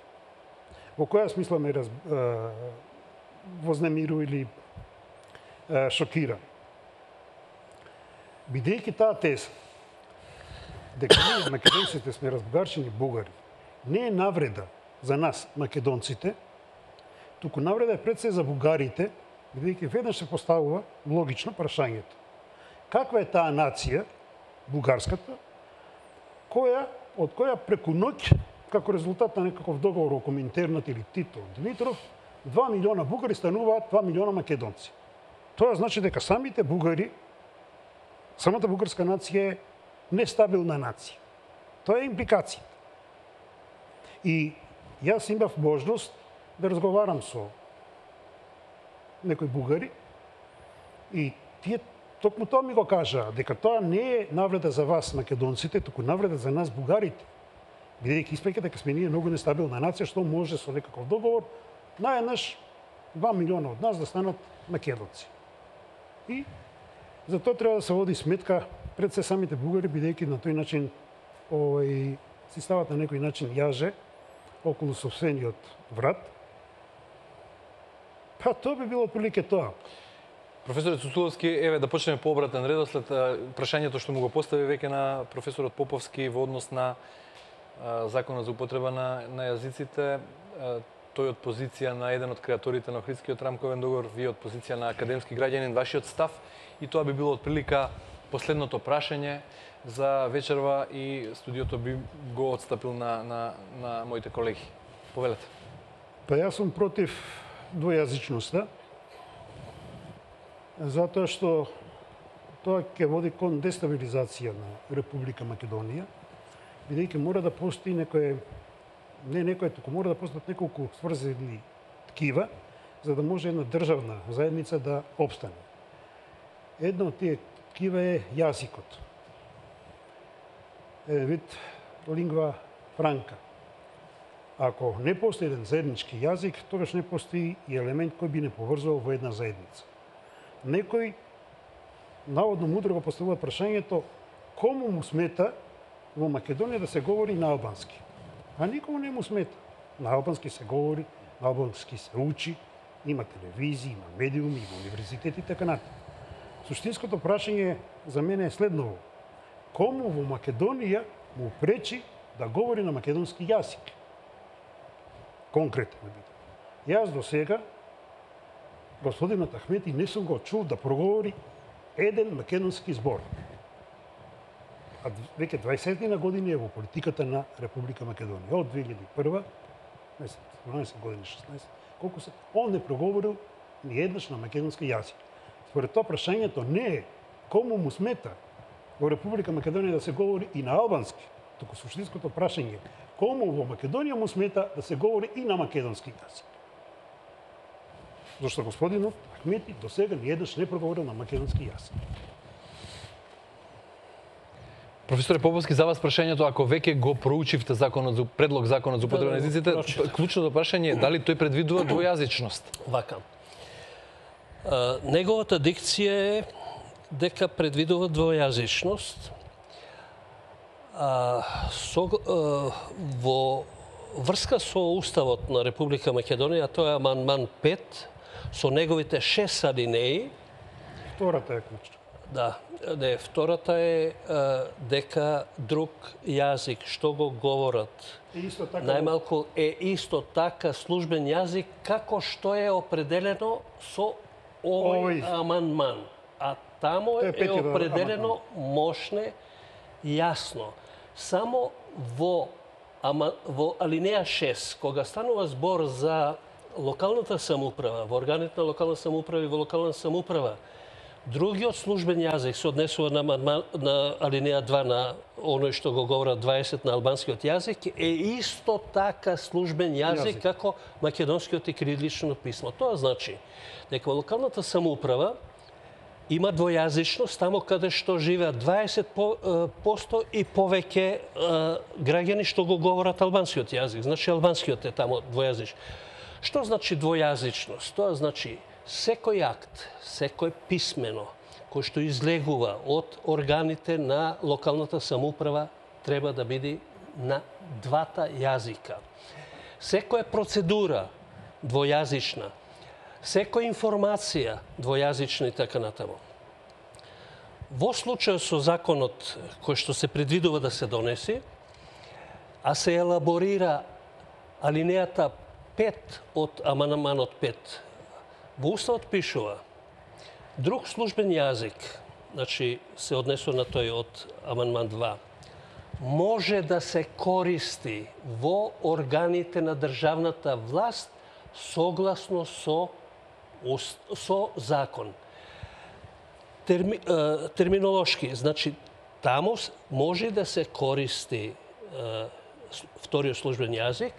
Во која смисла ме вознемирува или шокира. Бидејќи таа теза дека ние, македонците, сме разбугарчени бугари, не е навреда за нас, македонците, туку навреда е пред се за бугарите, бидејќи веднаш се поставува логично прашањето. Каква е таа нација, бугарската, од која преку ноќ, како резултат на некаков договор околу Коминтернат или Тито Димитров, 2 милиона бугари стануваат 2 милиона македонци. Тоа значи дека самите бугари, самата бугарска нација е нестабилна нација. Тоа е импликацијата. И јас имав можност да разговарам со некои бугари и тие токму тоа ми го кажаа, дека тоа не е навреда за вас, македонците, туку навреда за нас, бугарите. Бидејќи испаќа дека сме ние многу нестабилна нација, што може со некаков договор наеднаш 2 милиона од нас да станат македонци. И за тоа треба да се води сметка пред се самите бугари, бидејќи на тој начин си стават на некој начин јаже околу сопствениот врат. Па тоа би било отприлике тоа. Професорот Цуцуловски, еве да почнеме по обратен редослед. Прашањето што му го постави веќе на професорот Поповски во однос на законот за употреба на јазиците, тој од позиција на еден од креаторите на Охридскиот рамковен договор, вие од позиција на академски граѓанин, вашиот став, и тоа би било отприлика последното прашање за вечерва и студиото би го отстапил на моите колеги. Повелете. Па јас сум против двојазичноста, затоа што тоа ќе води кон дестабилизација на Република Македонија, бидејќи мора да постои туку мора да постојат неколку сврзани ткива, за да може една државна заедница да обстане. Едно од тие кива е јазикот. Еден вид лингва франка. Ако не постои еден заеднички јазик, тогаш не постои и елемент кој би не поврзувал во една заедница. Некој наводно мудро го поставува прашањето кому му смета во Македонија да се говори на албански. А никому не му смета. На албански се говори, на албански се учи, има телевизии, има медиуми, има универзитети и така натаму. Суштинското прашање за мене е следново. Кому во Македонија му пречи да говори на македонски јазик? Конкретно биде. Јас до сега, господинот Ахмети, не сум го чул да проговори еден македонски збор. А веќе 20 години е во политиката на Република Македонија. Од 2001, 12 години, 16, колку се, он не проговорил ни еднаш на македонски јазик. Според тоа прашањето не е кому му смета во Република Македонија да се говори и на албански, туку суштинското прашање е кому во Македонија му смета да се говори и на македонски јазик. Зашто господинот Ахмети до сега ни еднаш не проговорил на македонски јазик. Професоре Поповски, за вас прашањето, ако веќе го проучивте предлог законот за употреба на езиците, клучното прашање е дали тој предвидува двојазичност? Вака. Неговата дикција е дека предвидува двојазичност. Во врска со Уставот на Република Македонија, тоа е амандман 5, со неговите 6 алинеи. Втората е клучна. Да, не, втората е дека друг јазик што го говорат најмалку е исто така службен јазик како што е определено со овој амандман. А тамо е определено мошне јасно. Само во алинеја 6, кога станува збор за локалната самоуправа, во органите на локална самоуправа и во локална самоуправа, другиот службен јазик се однесува на алинеја 2 на оној што го говорат 20 на албанскиот јазик, е исто така службен јазик како македонскиот и кирилично писмо. Тоа значи дека во локалната самоуправа има двојазичност тамо каде што живеат 20% и повеќе граѓани што го говорат албанскиот јазик. Значи албанскиот е тамо двојазичен. Што значи двојазичност? Тоа значи секој акт, секој писмено кој што излегува од органите на локалната самоуправа треба да биде на двата јазика. Секоја процедура двојазична, секоја информација двојазична и така натаму. Во случај со законот кој што се предвидува да се донеси, а се елаборира алинејата 5 од амандманот 5, во Уставот пишува друг службен јазик, значи се однесува на тој од амандман 2, може да се користи во органите на државната власт согласно со закон. Терминолошки, значи таму може да се користи вториот службен јазик,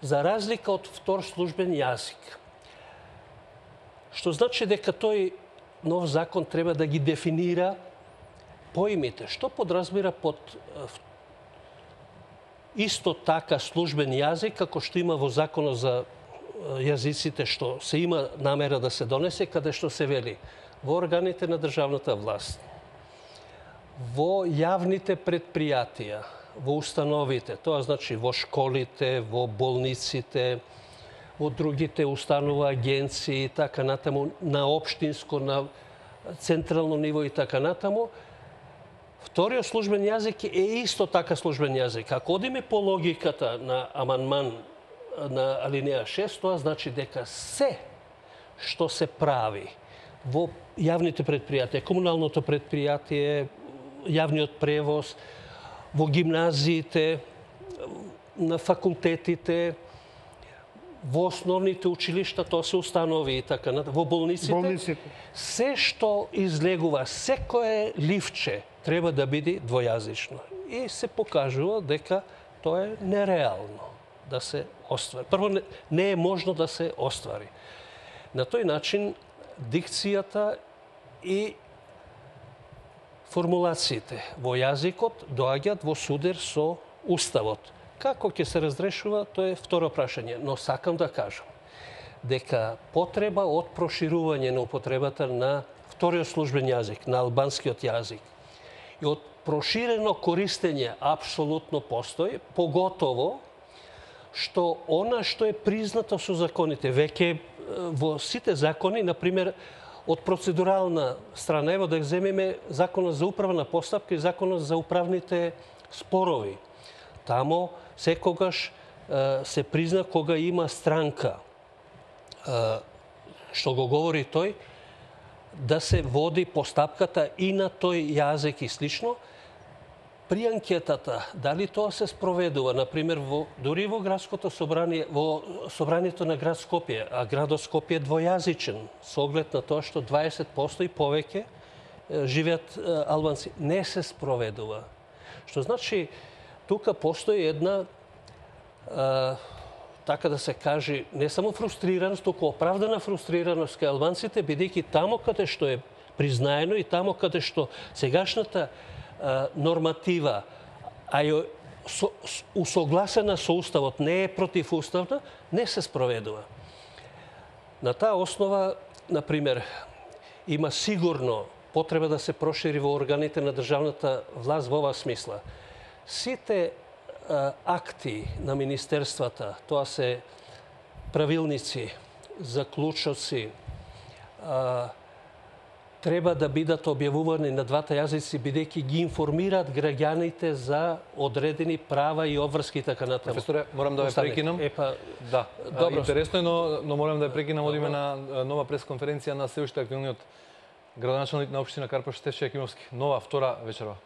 за разлика од втор службен јазик. Што значи дека тој нов закон треба да ги дефинира поимите. Што подразбира под исто така службен јазик, како што има во Законот за јазиците, што се има намера да се донесе, каде што се вели во органите на државната власт, во јавните предпријатија, во установите, тоа значи во школите, во болниците, во другите установа, агенции и така натаму, на општинско, на централно ниво и така натаму, вториот службен јазик е исто така службен јазик. Ако одиме по логиката на амандман на алинеја 6, тоа значи дека се што се прави во јавните предпријатија, комуналното предпријатие, јавниот превоз, во гимназиите, на факултетите, во основните училишта, тоа се установи и така натаму, во болниците, се што излегува, секое ливче треба да биде двојазично. И се покажува дека тоа е нереално да се оствари. Прво, не е можно да се оствари. На тој начин дикцијата и формулациите во јазикот доаѓаат во судер со Уставот. Како ќе се разрешува, тоа е второ прашање, но сакам да кажам дека потреба од проширување на употребата на вториот службен јазик, на албанскиот јазик и од проширено користење апсолутно постои, поготово што она што е признато со законите, веќе во сите закони, например, од процедурална страна, ево да земеме Законот за управна постапка и Законот за управните спорови. Тамо секогаш се призна кога има странка, што го говори тој, да се води постапката и на тој јазик и слично. При анкетата, дали тоа се спроведува, например, дури во градското собрание, во собранието на град Скопје, а градот Скопје е двојазичен, со оглед на тоа што 20% и повеќе живеат албанци, не се спроведува. Што значи, тука постои една, така да се каже, не само фрустрираност, туку оправдана фрустрираност кај албанците, бидејќи тамо каде што е признаено и тамо каде што сегашната норматива, а ја усогласена со Уставот, не е противуставна, не се спроведува. На таа основа, например, има сигурно потреба да се прошири во органите на државната власт во оваа смисла. Сите акти на министерствата, тоа се правилници, заклучоци, треба да бидат објавувани на двата јазици, бидејќи ги информираат граѓаните за одредени права и обврски и така натаму. Професоре, морам да ве прекинам. Да, добро. Интересно е, но морам да ве прекинам. Одиме на нова пресконференција на се уште активниот градоначалник на општина Карпош Стефче Јакимовски. Нова, втора вечерва.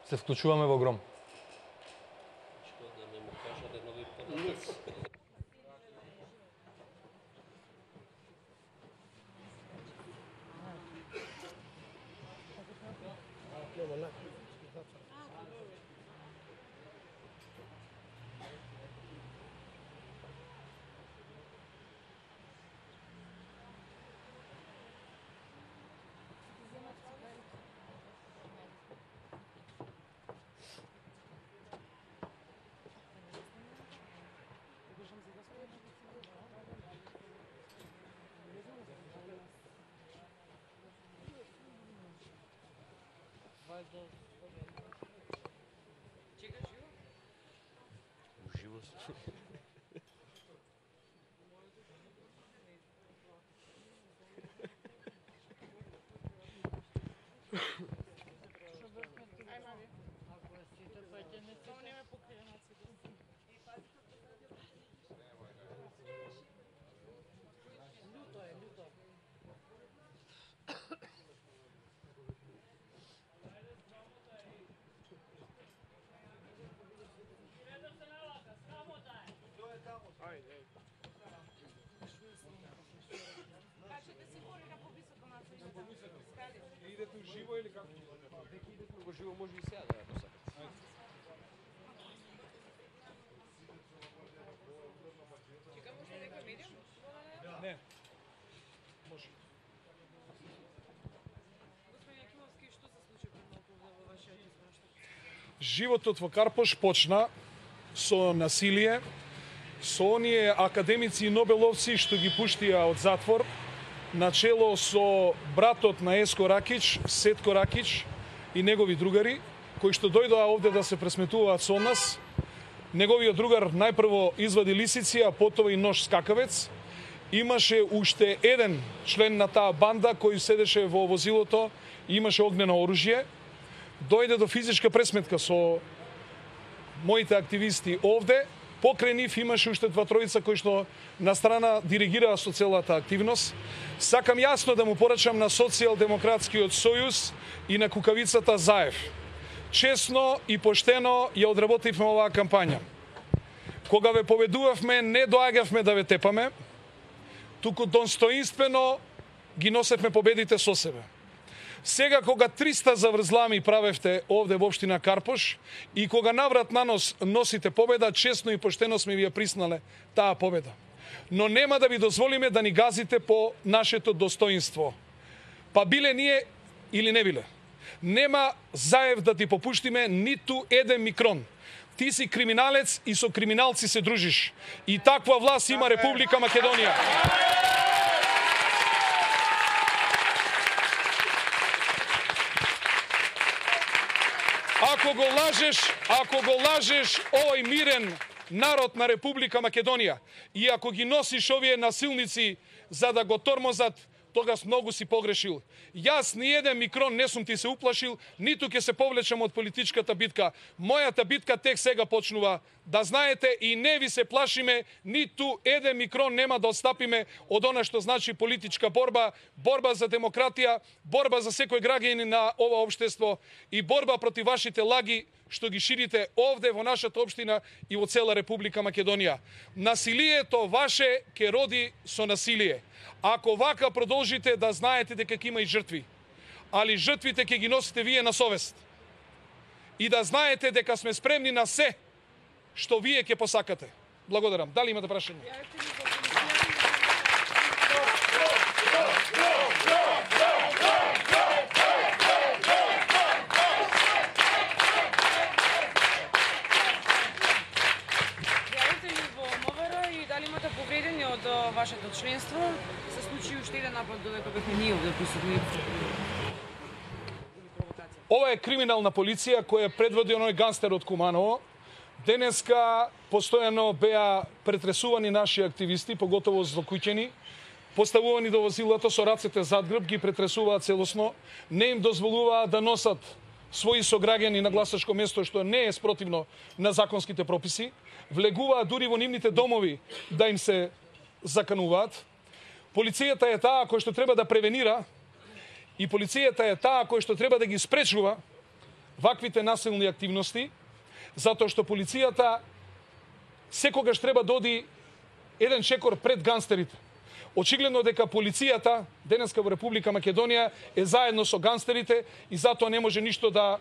Се вклучуваме во гром. Идете уживо или како? Во живо може и сега да посакате. Чекамо што некој медиум? Не. Може. Господин Јакимовски, што се случи пред малку во вашиот извештај? Животот во Карпош почна со насилие, со оние академици и нобеловци што ги пуштија од затвор, начело со братот на Еско Ракич, Сетко Ракич и негови другари, кои што дојдоа овде да се пресметуваат со нас. Неговиот другар најпрво извади лисици, а потоа и нож скакавец. Имаше уште еден член на таа банда кој седеше во возилото и имаше огнено оружје. Дојде до физичка пресметка со моите активисти овде. Покрај нив имаше уште два-тројца кои што на страна диригираа со целата активност. Сакам јасно да му порачам на Социјалдемократскиот сојуз и на кукавицата Заев. Честно и поштено ја одработивме оваа кампања. Кога ве победувавме, не доаѓавме да ве тепаме, туку достоинствено ги носевме победите со себе. Сега кога 300 заврзлами правевте овде во општина Карпош и кога наврат на нос носите победа, честно и поштено сме ви ја приснале таа победа. но нема да ви дозволиме да ни газите по нашето достоинство. Па биле ние или не биле. Нема заев да ти попуштиме ниту еден микрон. Ти си криминалец и со криминалци се дружиш. И таква власт има Република Македонија. Ако го лажеш овој мирен народ на Република Македонија и ако ги носиш овие насилници за да го тормозат, тогаш многу си погрешил. Јас ни еден микрон не сум ти се уплашил, ниту ќе се повлечам од политичката битка. Мојата битка тек сега почнува. Да знаете и не ви се плашиме, ниту еден микрон нема да отстапиме од она што значи политичка борба, борба за демократија, борба за секој граѓанин на ова општество и борба против вашите лаги што ги ширите овде во нашата општина и во цела Република Македонија. Насилието ваше ќе роди со насилие. Ако вака продолжите, да знаете дека ќе има и жртви. Али жртвите ќе ги носите вие на совест. И да знаете дека сме спремни на се што вие ќе посакате. Благодарам. Дали имате прашање? Од вашето членство се случи уште еден напад додека бевме ние овде присутни. Ова е криминална полиција која предводи оној ганстер од Куманово. Денеска постојано беа претресувани наши активисти, поготово злокуќени, поставувани до возилото со рацете зад грб, ги претресуваат целосно, не им дозволуваат да носат своји сограѓани на гласачко место, што не е спротивно на законските прописи, влегуваат дури во нивните домови да им се закануваат. Полицијата е таа која што треба да превенира и полицијата е таа која што треба да ги спречува ваквите насилни активности, затоа што полицијата секогаш треба да оди еден чекор пред ганстерите. Очигледно дека полицијата денеска во Република Македонија е заедно со ганстерите и затоа не може ништо да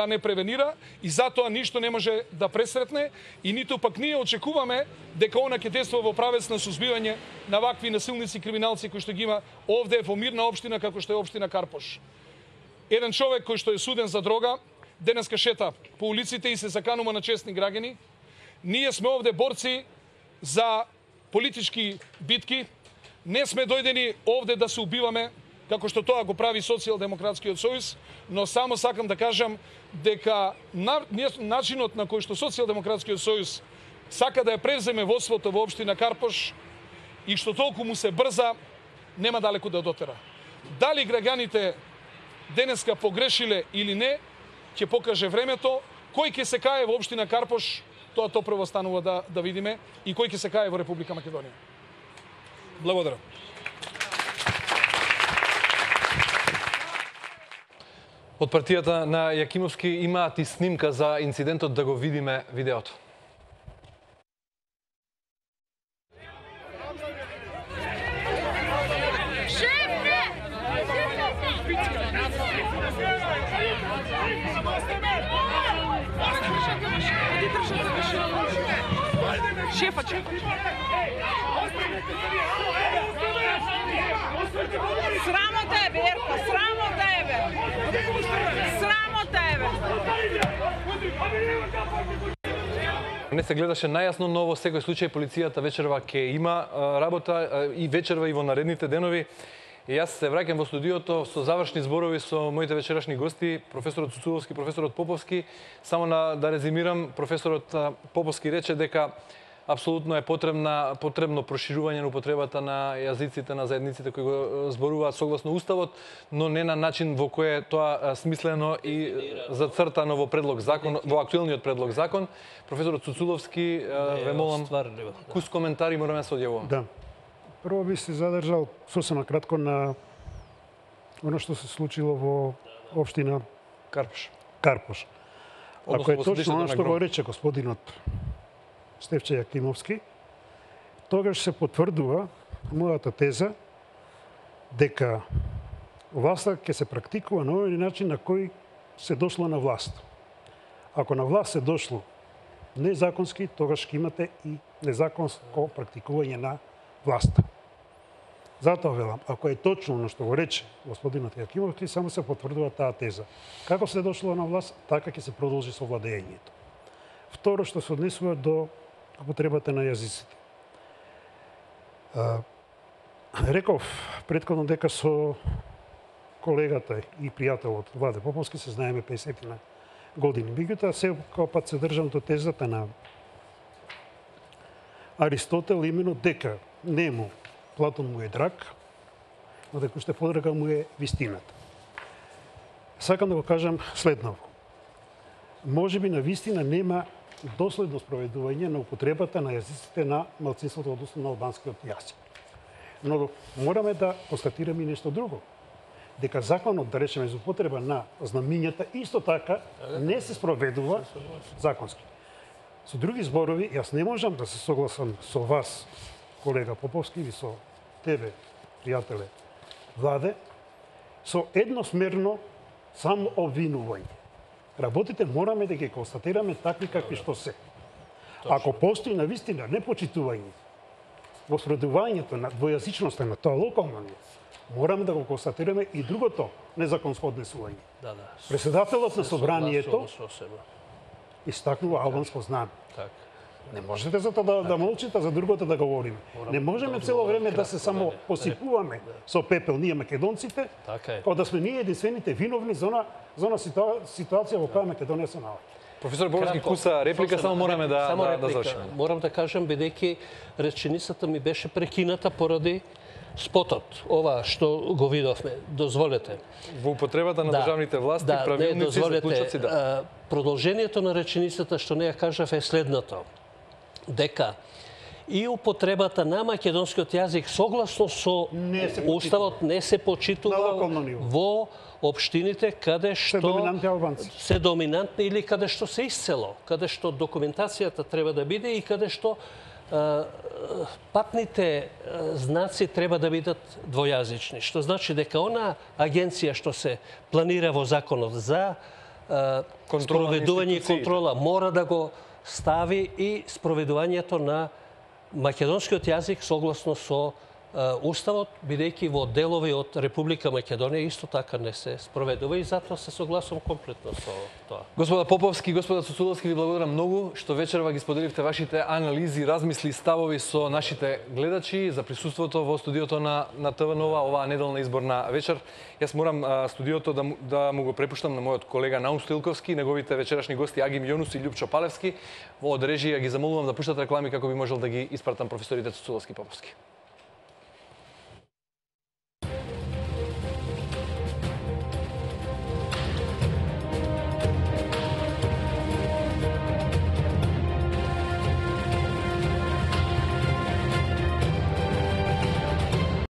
не превенира и затоа ништо не може да пресретне и ниту пак ние очекуваме дека она ќе действува во правец на сузбивање на вакви насилници и криминалци кои што ги има овде во мирна општина како што е општина Карпош. Еден човек кој што е суден за дрога денеска шета по улиците и се заканува на честни граѓани. Ние сме овде борци за политички битки. Не сме дојдени овде да се убиваме, како што тоа го прави Социјалдемократскиот сојуз, но само сакам да кажам дека начинот на кој што Социјалдемократскиот сојуз сака да ја превземе водството во општина Карпош и што толку му се брза, нема далеку да дотера. Дали граѓаните денеска погрешиле или не, ќе покаже времето. Кој ќе се кае во општина Карпош, тоа прво станува да видиме и кој ќе се кае во Република Македонија. Благодарам. Од партијата на Јакимовски имаат и снимка за инцидентот, да го видиме видеото. Шефа, чека. Срамо тебе, Ерко, срамо тебе. Срамо тебе. Не се гледаше најасно, но во секој случај полицијата вечерва ќе има работа и вечерва и во наредните денови. И јас се враќам во студиото со завршни зборови со моите вечерашни гости, професорот Цуцуловски, професорот Поповски. Само да резимирам, професорот Поповски рече дека апсолутно е потребно проширување на употребата на јазиците на заедниците кои го зборуваат согласно Уставот, но не на начин во кој е тоа смислено и зацртано во предлог закон, во актуелниот предлог закон. Професорот Цуцуловски, ве молам, кус коментари мораме да се одјавувам. Да. Прво би се задржал сосема кратко на оно што се случило во општина Карпош. Ако е точно оно што го рече господинот Стефче Јакимовски, тогаш се потврдува мојата теза дека власта ќе се практикува на овој начин на кој се дошло на власт. Ако на власт се дошло незаконски, тогаш ќе имате и незаконско практикување на власта. Затоа велам, ако е точно оно што го рече господинот Јакимовски, само се потврдува таа теза. Како се дошло на власт, така ќе се продолжи со владењето. Второ, што се однесува до употребата на јазиците. Реков претходно дека со колегата и пријателот Владе Поповски се знаеме 50 на години. Меѓутоа, секој пат се држам до тезата на Аристотел, именно дека нему Платон му е драг, но дека уште подрага му е вистината. Сакам да го кажам следново. Може би на вистина нема доследно спроведување на употребата на јазиците на малцинството, односно на албанскиот јазик. Но мораме да констатираме и нешто друго. Дека законот, да речеме, за употреба на знамињата исто така не се спроведува законски. Со други зборови, јас не можам да се согласам со вас, колега Поповски, или со тебе, пријателе Владе, со едносмерно само обвинување. Работите мораме да ги констатираме такви какви што се. Ако постои навистина непочитување во спроведувањето на двојазичноста на тоа локално ниво, мораме да го констатираме и другото незаконско однесување. Председателот на собранието истакнува албанско знаме. Не можете за тоа да молчите, за другото да говориме. Не можеме цело време да се само посипуваме со пепел ние македонците, кога да сме ние единствените виновни за она ситуација во која Македонија се наоѓа. Професор Бобровски куса реплика, само мораме да завршиме. Морам да кажам, бидејќи реченицата ми беше прекината поради спотот, ова што го видовме. Дозволете. Во употребата на државните власти, правилници, заклучоци, да. Продолжението на реченицата што не ја кажав е следното. Дека и употребата на македонскиот јазик согласно со Уставот не се почитува во општините каде што се доминантни или каде што се исцело, каде што документацијата треба да биде и каде што патните знаци треба да бидат двојазични. Што значи дека она агенција што се планира во законот за спроведување и контрола мора да го стави и спроведувањето на македонскиот јазик согласно со Уставот, бидејќи во делови од Република Македонија исто така не се спроведува и затоа се согласувам комплетно со тоа. Господа Поповски, господа Цуцуловски, ви благодарам многу што вечерва ги споделивте вашите анализи, размисли, ставови со нашите гледачи за присуството во студиото на ТВ Нова оваа неделна изборна вечер. Јас морам студиото да му го препуштам на мојот колега Наум Стоилковски, неговите вечерашни гости Агим Јонус и Љупчо Палевски. Во од режија ги замолувам да пуштат реклами како би можел да ги испратам професорите Цуцуловски и Поповски.